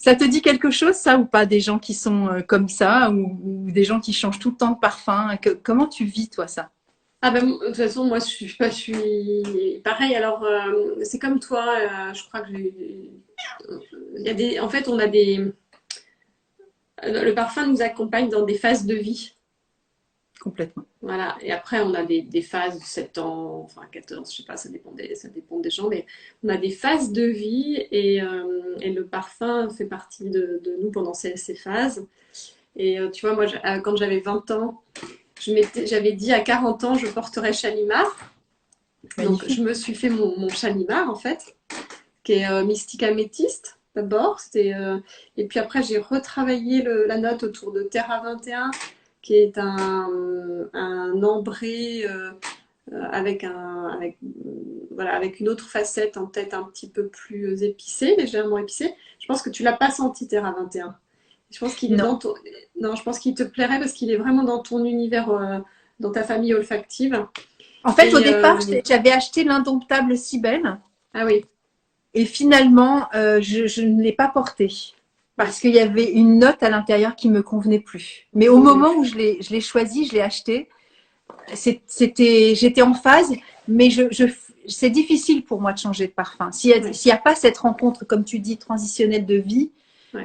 Ça te dit quelque chose, ça, ou pas? Des gens qui sont comme ça, ou des gens qui changent tout le temps de parfum? Comment tu vis, toi, ça? Ah ben, de toute façon, moi, je suis pareil. Alors, c'est comme toi. Je crois que en fait, on a le parfum nous accompagne dans des phases de vie. Complètement. Voilà. Et après, on a des phases de 7 ans, enfin 14, je sais pas, ça dépend des gens, mais on a des phases de vie et le parfum fait partie de nous pendant ces phases. Et tu vois, moi, quand j'avais 20 ans, j'avais dit à 40 ans, je porterai Shalimar. Donc, je me suis fait mon Shalimar, en fait, qui est mystique améthyste, d'abord. Et puis après, j'ai retravaillé la note autour de Terra 21, qui est un ambré avec une autre facette en tête un petit peu plus épicée, légèrement épicée. Je pense que tu l'as pas senti, Terra 21. Je pense qu'il est Non, je pense qu'il te plairait parce qu'il est vraiment dans ton univers, dans ta famille olfactive. En fait, au départ, j'avais acheté l'indomptable Cybèle. Ah oui. Et finalement, je ne l'ai pas porté. Parce qu'il y avait une note à l'intérieur qui me convenait plus. Mais au moment où je l'ai choisi, je l'ai acheté, j'étais en phase, mais c'est difficile pour moi de changer de parfum. S'il n'y a pas cette rencontre, comme tu dis, transitionnelle de vie,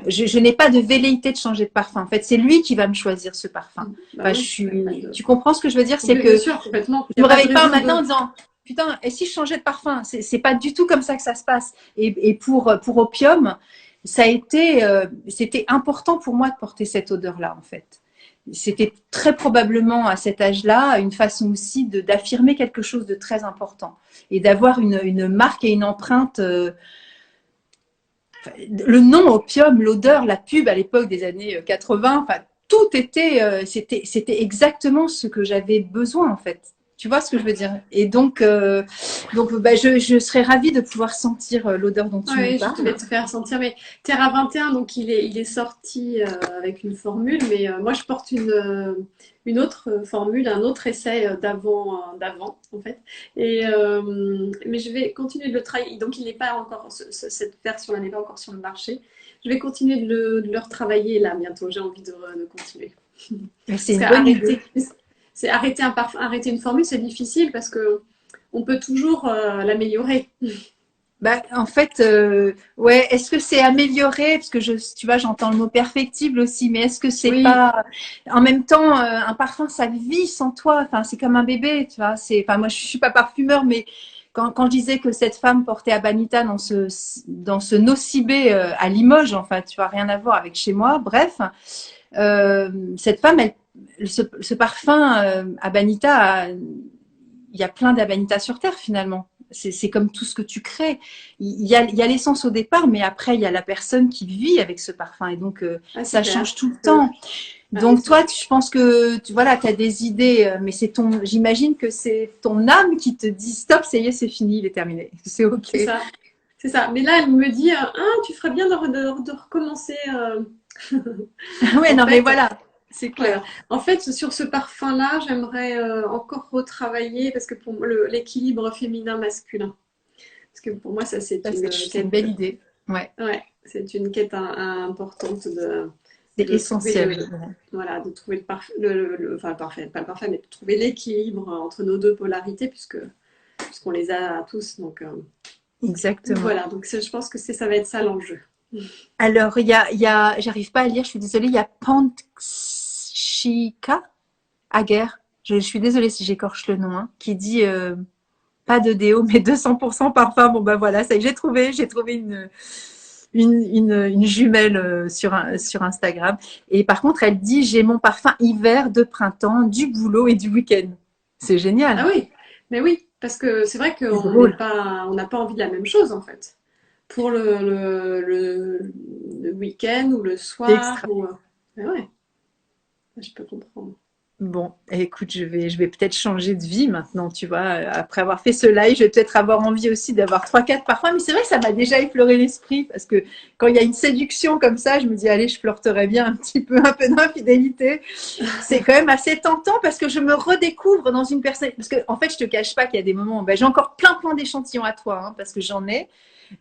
je n'ai pas de velléité de changer de parfum. En fait, c'est lui qui va me choisir ce parfum. Tu comprends ce que je veux dire? C'est que bien sûr, complètement. Je me réveille pas un matin en disant putain, et si je changeais de parfum? C'est pas du tout comme ça que ça se passe. Et pour Opium, c'était important pour moi de porter cette odeur-là, en fait. C'était très probablement à cet âge-là une façon aussi d'affirmer quelque chose de très important et d'avoir une marque et une empreinte. Le nom Opium, l'odeur, la pub à l'époque des années 80, enfin tout c'était exactement ce que j'avais besoin en fait. Tu vois ce que je veux dire? Et donc bah, je serais ravie de pouvoir sentir l'odeur dont tu me Oui, je parles. vais te faire sentir. Mais Terra 21, donc il est sorti avec une formule, mais moi je porte une autre formule, un autre essai d'avant en fait. Mais je vais continuer de le travailler. Donc il n'est pas encore, cette version-là n'est pas encore sur le marché. Je vais continuer de le retravailler là bientôt. J'ai envie de continuer. Mais c'est Parce une bonne idée. qu'arrêter, c'est arrêter un parfum, arrêter une formule, c'est difficile parce que on peut toujours l'améliorer. Bah, en fait, ouais, est-ce que c'est amélioré? Parce que tu vois, j'entends le mot perfectible aussi, mais est-ce que c'est Oui, pas, en même temps, un parfum, ça vit sans toi. Enfin, c'est comme un bébé, tu vois. Enfin, moi, je suis pas parfumeur, mais quand je disais que cette femme portait Abanita dans ce nocibé à Limoges, enfin, tu vois, rien à voir avec chez moi. Bref, cette femme, ce parfum Abanita, il y a plein d'Abanita sur Terre finalement. C'est comme tout ce que tu crées. Il y a l'essence au départ, mais après, il y a la personne qui vit avec ce parfum. Et donc, c'est ça clair. change tout le temps. Ah oui, Donc, toi, je pense que voilà, tu as des idées, mais j'imagine que c'est ton âme qui te dit stop, ça y est, c'est fini, il est terminé. C'est OK. c'est ça. C'est ça. Mais là, elle me dit, ah, tu ferais bien de recommencer. Ouais, En non, mais fait, voilà, c'est clair. voilà. En fait, sur ce parfum-là, j'aimerais encore retravailler parce que pour moi, l'équilibre féminin-masculin. Parce que pour moi, ça, c'est Ça, une c'est une quête. belle idée. Ouais, Ouais, c'est une quête importante c'est de trouver essentiel. voilà, de trouver le parfait, enfin, le parfait, pas le parfait, mais de trouver l'équilibre entre nos deux polarités, puisqu'on les a tous. Donc Exactement. voilà, donc je pense que ça va être ça l'enjeu. Alors, j'arrive pas à lire, je suis désolée, il y a Panchika Aguerre, je suis désolée si j'écorche le nom, hein, qui dit pas de déo, mais 200% parfum. Bon, bah voilà, ça y est, j'ai trouvé une jumelle sur Instagram. Et par contre, elle dit j'ai mon parfum hiver, de printemps, du boulot et du week-end. C'est Ah génial. oui, mais oui, parce que c'est vrai C'est qu'on n'est drôle. pas, on n'a pas envie de la même chose en fait. Pour le week-end ou le C'est soir, extra. mais ouais, je peux comprendre. Bon, écoute, je vais peut-être changer de vie maintenant, tu vois. Après avoir fait ce live, je vais peut-être avoir envie aussi d'avoir trois, quatre parfums. Mais c'est vrai que ça m'a déjà effleuré l'esprit parce que quand il y a une séduction comme ça, je me dis, allez, je flirterais bien un peu d'infidélité. C'est quand même assez tentant parce que je me redécouvre dans une personne. Parce que, en fait, je te cache pas qu'il y a des moments, ben, j'ai encore plein d'échantillons à toi, hein, parce que j'en ai.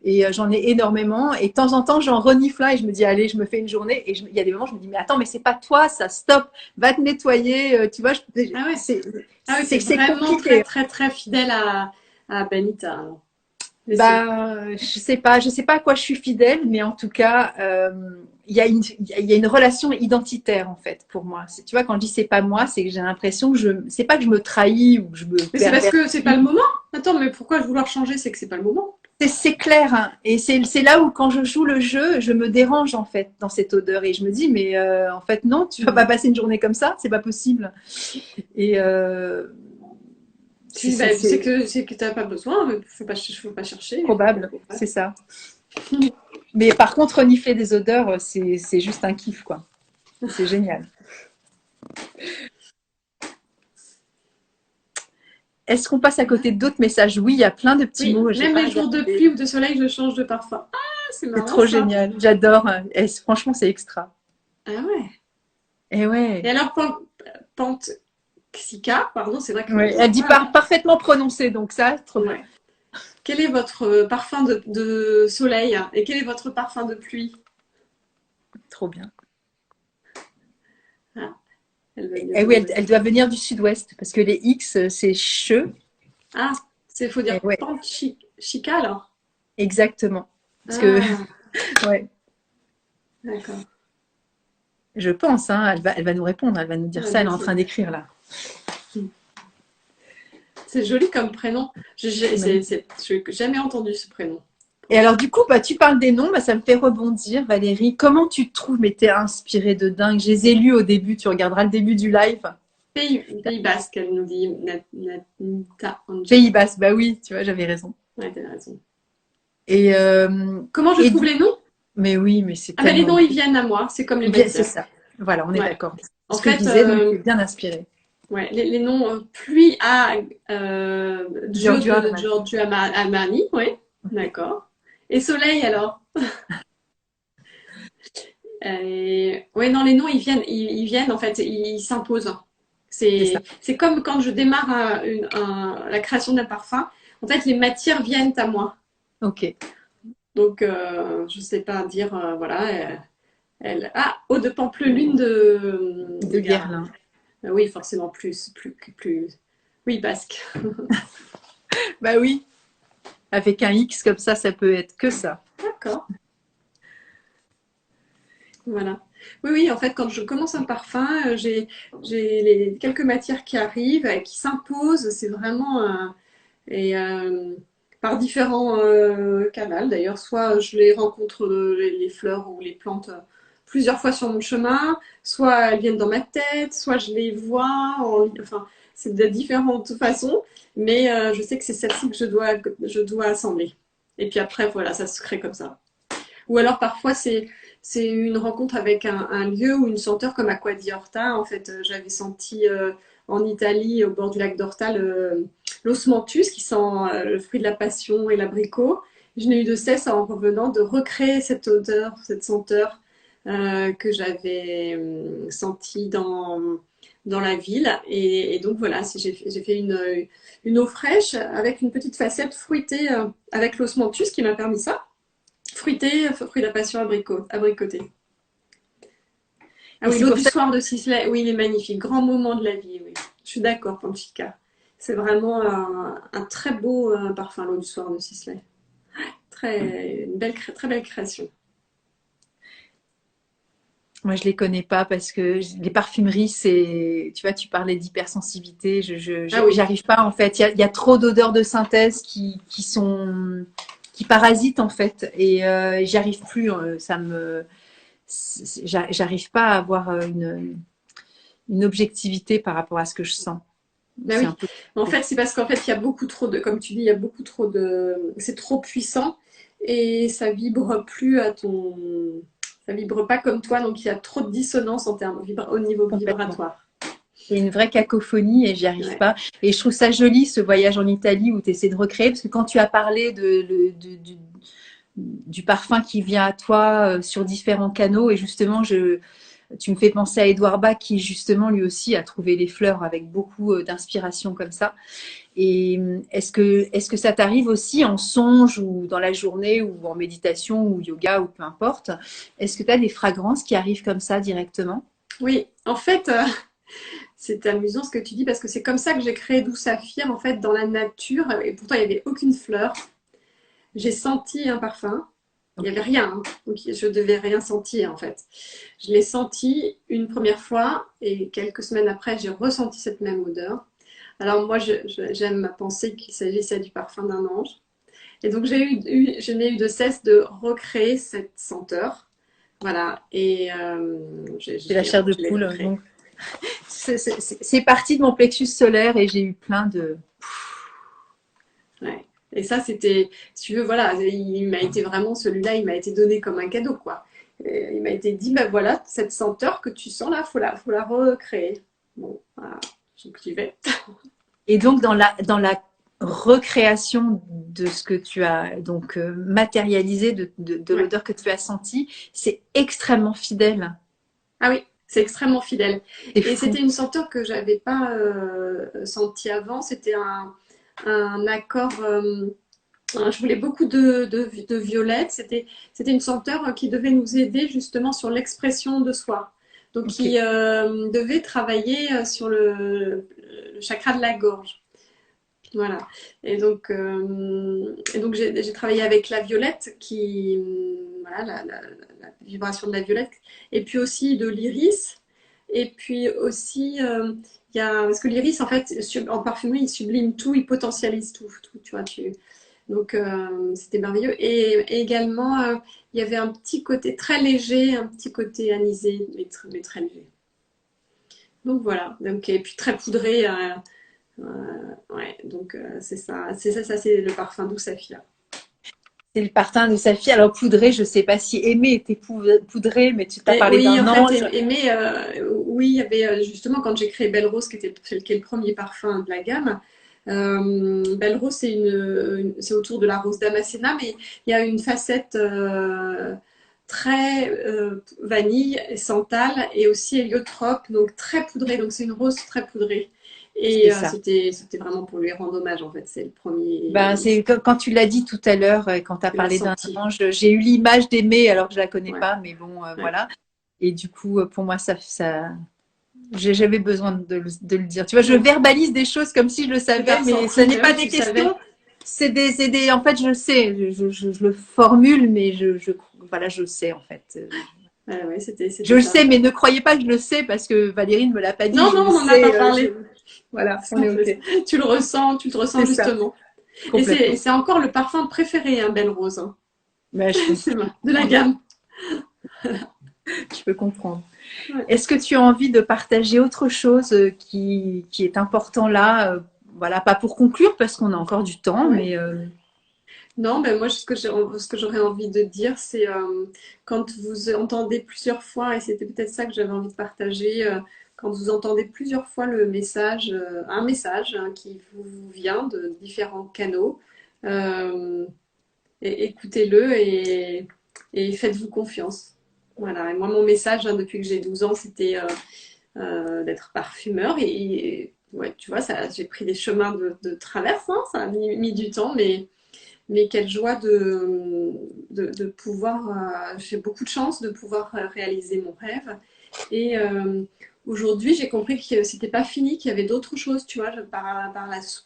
Et j'en ai énormément. Et de temps en temps, j'en renifle un et je me dis, allez, je me fais une journée. Et il y a des moments, je me dis, mais attends, mais c'est pas toi, ça, stop, va te nettoyer. Tu vois, Ah ouais, c'est ah oui, c'est t'es c'est vraiment très compliqué. très très fidèle à Benita, alors. Mais c'est, Bah, je sais pas à quoi je suis fidèle, mais en tout cas, il y a une relation identitaire en fait pour moi. Tu vois, quand je dis c'est pas moi, c'est que j'ai l'impression que c'est pas que je me trahis ou que je me mais c'est parce que c'est pas pervertis. le moment. Attends, mais pourquoi vouloir changer, c'est que c'est pas le moment. C'est clair, hein. Et c'est là où quand je joue le jeu, je me dérange en fait dans cette odeur et je me dis mais en fait non, tu vas pas passer une journée comme ça, c'est pas possible. Et c'est Si, c'est- bah, c'est c'est que c'est que t'as pas besoin, faut pas chercher. probable, c'est ça. Mais par contre, renifler des odeurs, c'est juste un kiff quoi. C'est génial. Est-ce qu'on passe à côté d'autres messages? Oui, il y a plein de petits Oui, mots, j'ai même pas les jours de regardé. pluie ou de soleil, je change de parfum. Ah, c'est C'est marrant trop ça. génial, j'adore. Et franchement, c'est extra. Ah ouais. Et Et ouais, alors, Panxica, pardon, c'est vrai que ouais. Elle dit voilà. parfaitement prononcé, donc ça, trop bien. Ouais. Quel est votre parfum de soleil et quel est votre parfum de pluie? Trop bien. Ah, elle veut bien Et oui, elle, répondre. elle doit venir du sud-ouest parce que les X, c'est che. Ah, faut Et dire ouais, Panchica alors. exactement. Parce que, Ah, ouais, d'accord. je pense, hein, elle va nous répondre, elle va nous dire Ouais, ça, elle bien est en sûr. train d'écrire là. C'est joli comme prénom. C'est magnifique. Je n'ai jamais entendu ce prénom. Et alors, du coup, bah, tu parles des noms, bah, ça me fait rebondir, Valérie. Comment tu te trouves? Mais t'es inspirée de dingue. Je les ai lus au début, tu regarderas le début du live. Pays Basque, elle nous dit Nata Pays Angel. Basque, bah oui, tu vois, j'avais raison. Ouais, t'as raison. Et, Comment je et trouve les noms? mais oui, mais c'est Ah ben les tellement noms, ils beau. viennent à moi, c'est comme les C'est bêtises. ça. Voilà, on est Ouais. d'accord. En Ce que je fait, disais, donc, tu es bien inspirée. Ouais, les noms pluie à Giorgio Giotto de Armani. Giorgio Armani, oui, d'accord. Et soleil alors? Ouais, non, les noms, ils viennent, en fait, ils s'imposent. C'est ça. C'est comme quand je démarre la création d'un parfum. En fait, les matières viennent à moi. Ok. Donc, je sais pas dire, voilà, ah, eau de pamplemousse De de Gara. Guerlain. Oui, forcément, plus. Oui, basque. Bah oui, avec un X comme ça peut être que ça. D'accord, voilà. Oui, oui, en fait, quand je commence un parfum, j'ai les quelques matières qui arrivent, qui s'imposent. C'est vraiment, et par différents canaux d'ailleurs, soit je les rencontre, les fleurs ou les plantes, plusieurs fois sur mon chemin, soit elles viennent dans ma tête, soit je les vois, enfin c'est de différentes façons, mais je sais que c'est celle-ci que je dois assembler. Et puis après, voilà, ça se crée comme ça. Ou alors parfois c'est une rencontre avec un lieu ou une senteur comme Acqua di Orta. En fait, j'avais senti en Italie, au bord du lac d'Orta, l'osmanthus qui sent le fruit de la passion et l'abricot. Je n'ai eu de cesse en revenant de recréer cette odeur, cette senteur que j'avais sentie dans la ville. Et donc voilà, j'ai fait une eau fraîche avec une petite facette fruitée avec l'osmanthus qui m'a permis ça. Fruité, fruit de la passion abricoté. Ah Et oui, c'est l'eau pour du ça. soir de Sisley, oui, il est magnifique. Grand moment de la vie, oui. Je suis d'accord, Panchika. C'est vraiment un très beau parfum, l'eau du soir de Sisley. Très belle création. Moi, je les connais pas parce que les parfumeries, c'est, tu vois, tu parlais d'hypersensibilité, Ah oui, j'arrive pas en fait. Il y a trop d'odeurs de synthèse qui parasitent en fait, et j'y arrive plus. J'arrive pas à avoir une objectivité par rapport à ce que je sens. bah C'est oui. un peu En compliqué. fait, c'est parce qu'en fait, il y a beaucoup trop de, comme tu dis, il y a beaucoup trop de, c'est trop puissant et ça vibre plus ça vibre pas comme toi, donc il y a trop de dissonance au niveau Complètement. vibratoire. C'est une vraie cacophonie et j'y arrive Ouais. pas. Et je trouve ça joli ce voyage en Italie où tu essaies de recréer parce que quand tu as parlé du parfum qui vient à toi sur différents canaux et justement tu me fais penser à Edouard Bach qui justement lui aussi a trouvé les fleurs avec beaucoup d'inspiration comme ça. Et est-ce que ça t'arrive aussi en songe ou dans la journée ou en méditation ou yoga ou peu importe? Est-ce que tu as des fragrances qui arrivent comme ça directement? Oui, en fait, c'est amusant ce que tu dis parce que c'est comme ça que j'ai créé D'où Saphir en fait dans la nature et pourtant il n'y avait aucune fleur. J'ai senti un parfum, il n'y Ok. avait rien, hein. Donc je devais rien sentir en fait. Je l'ai senti une première fois et quelques semaines après j'ai ressenti cette même odeur. Alors moi j'aime à penser qu'il s'agissait du parfum d'un ange et donc je n'ai eu de cesse de recréer cette senteur. Voilà, et C'est la chair de je l'ai poule. recréé. Donc, c'est parti de mon plexus solaire et j'ai eu plein de. Ouais. Et ça, c'était, si tu veux, voilà, il m'a été vraiment, celui-là, il m'a été donné comme un cadeau, quoi. Et il m'a été dit, bah voilà, cette senteur que tu sens là, faut la recréer. Bon, voilà, donc j'y vais. Et donc, dans la recréation de ce que tu as donc matérialisé, de Ouais. l'odeur que tu as sentie, c'est extrêmement fidèle. Ah oui, c'est extrêmement fidèle. C'est Et fou. c'était une senteur que j'avais pas senti avant. C'était un accord. Je voulais beaucoup de violette. C'était une senteur qui devait nous aider justement sur l'expression de soi. Donc, Ok. qui devait travailler sur le chakra de la gorge. Voilà. Et donc j'ai travaillé avec la violette, voilà, la vibration de la violette, et puis aussi de l'iris. Et puis aussi, il y a, parce que l'iris, en fait, en parfumerie, il sublime tout, il potentialise tout tu vois, donc c'était merveilleux. Et également, il y avait un petit côté très léger, un petit côté anisé, mais très léger. Donc voilà. Donc, et puis très poudré. Ouais, donc c'est ça. Ça c'est le parfum D'où Saphir. C'est le parfum de sa fille. Alors, poudré, je sais pas si Aimé était poudré, mais tu t'as Et parlé oui, en d'un fait, ange. aimer, oui, il y avait justement quand j'ai créé Belle Rose, qui est le premier parfum de la gamme. Belle Rose, c'est autour de la rose damascena, mais il y a une facette très vanille, santal et aussi héliotrope, donc très poudrée. Donc c'est une rose très poudrée. C'est Et ça. c'était vraiment pour lui rendre hommage en fait. C'est le Ben, premier c'est quand tu l'as dit tout à l'heure, quand tu as que l'a parlé d'un sorti. ange, j'ai eu l'image d'aimer alors que je la connais Ouais, pas, mais bon, ouais. voilà. Et du coup, pour moi, j'avais besoin de le dire. Tu vois, je Ouais. verbalise des choses comme si je le Que tu as savais, mais ce ressenti, n'est mais pas oui, des tu savais. questions. En fait, je le sais. Je le formule, mais voilà, je le sais en fait. Ouais, ouais, Je c'était le ça. sais, mais ne croyez pas que je le sais parce que Valérie ne me l'a pas dit. Non, Je non, le on n'en a pas sais. parlé. Voilà, Parce on qu'en est fait, OK. tu le ressens C'est ça, justement. Et complètement. c'est encore le parfum préféré, hein, Belle Rose. Hein. Mais je comprends. C'est vrai, de la gamme. Je peux comprendre. Ouais. Est-ce que tu as envie de partager autre chose qui est important là voilà, pas pour conclure parce qu'on a encore du temps, Ouais. mais Non, ben moi, ce que j'aurais envie de dire, c'est quand vous entendez plusieurs fois, et c'était peut-être ça que j'avais envie de partager, quand vous entendez plusieurs fois le message, un message hein, qui vous vient de différents canaux, euh, écoutez-le et faites-vous confiance. Voilà, et moi, mon message hein, depuis que j'ai 12 ans, c'était d'être parfumeur. Ouais, tu vois, j'ai pris des chemins de traverse, hein, ça a mis du temps, mais quelle joie de pouvoir. J'ai beaucoup de chance de pouvoir réaliser mon rêve. Et aujourd'hui, j'ai compris que c'était pas fini, qu'il y avait d'autres choses, tu vois, par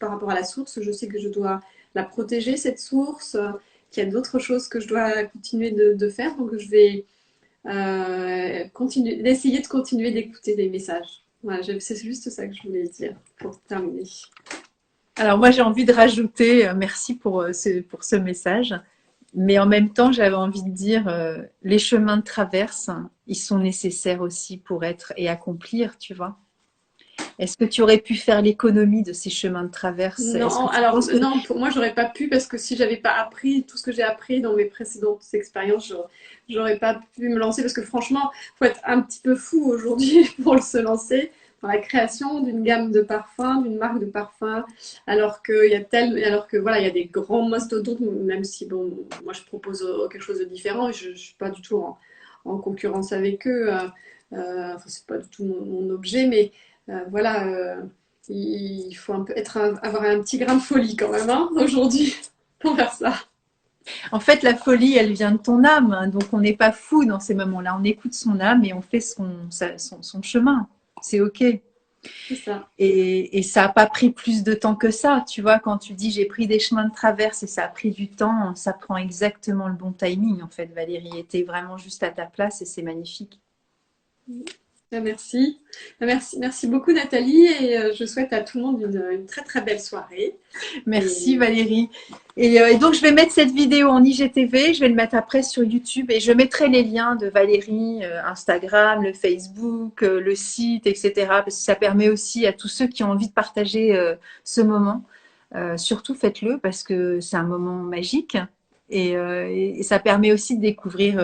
rapport à la source. Je sais que je dois la protéger, cette source, qu'il y a d'autres choses que je dois continuer de faire. Donc, je vais d'essayer de continuer d'écouter les messages. Voilà, c'est juste ça que je voulais dire pour terminer. alors moi j'ai envie de rajouter merci pour ce message, mais en même temps j'avais envie de dire les chemins de traverse, ils sont nécessaires aussi pour être et accomplir, tu vois. Est-ce que tu aurais pu faire l'économie de ces chemins de traverse? Est-ce que Non, tu alors penses que non, pour moi j'aurais pas pu parce que si j'avais pas appris tout ce que j'ai appris dans mes précédentes expériences, j'aurais pas pu me lancer parce que franchement, faut être un petit peu fou aujourd'hui pour se lancer dans la création d'une gamme de parfums, d'une marque de parfums, alors que voilà, il y a des grands mastodontes, même si bon, moi je propose quelque chose de différent, je suis pas du tout en concurrence avec eux, enfin c'est pas du tout mon objet, mais voilà. Il faut un peu avoir un petit grain de folie quand même hein, aujourd'hui pour faire ça. en fait la folie elle vient de ton âme, hein, donc on n'est pas fou dans ces moments-là, on écoute son âme et on fait son chemin. C'est OK. C'est ça. Et ça n'a pas pris plus de temps que ça. Tu vois, quand tu dis j'ai pris des chemins de traverse et ça a pris du temps, ça prend exactement le bon timing en fait. Valérie était vraiment juste à ta place et c'est magnifique. Merci. Merci beaucoup Nathalie et je souhaite à tout le monde une très très belle soirée. Merci Et Valérie. Et donc je vais mettre cette vidéo en IGTV, je vais le mettre après sur YouTube et je mettrai les liens de Valérie, Instagram, le Facebook, le site, etc. Parce que ça permet aussi à tous ceux qui ont envie de partager ce moment. Surtout faites-le parce que c'est un moment magique et ça permet aussi de découvrir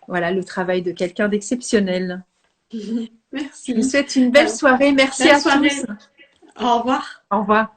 voilà, le travail de quelqu'un d'exceptionnel. Je vous merci. souhaite une belle soirée. Merci Belle à tous. soirée. Au revoir. Au revoir.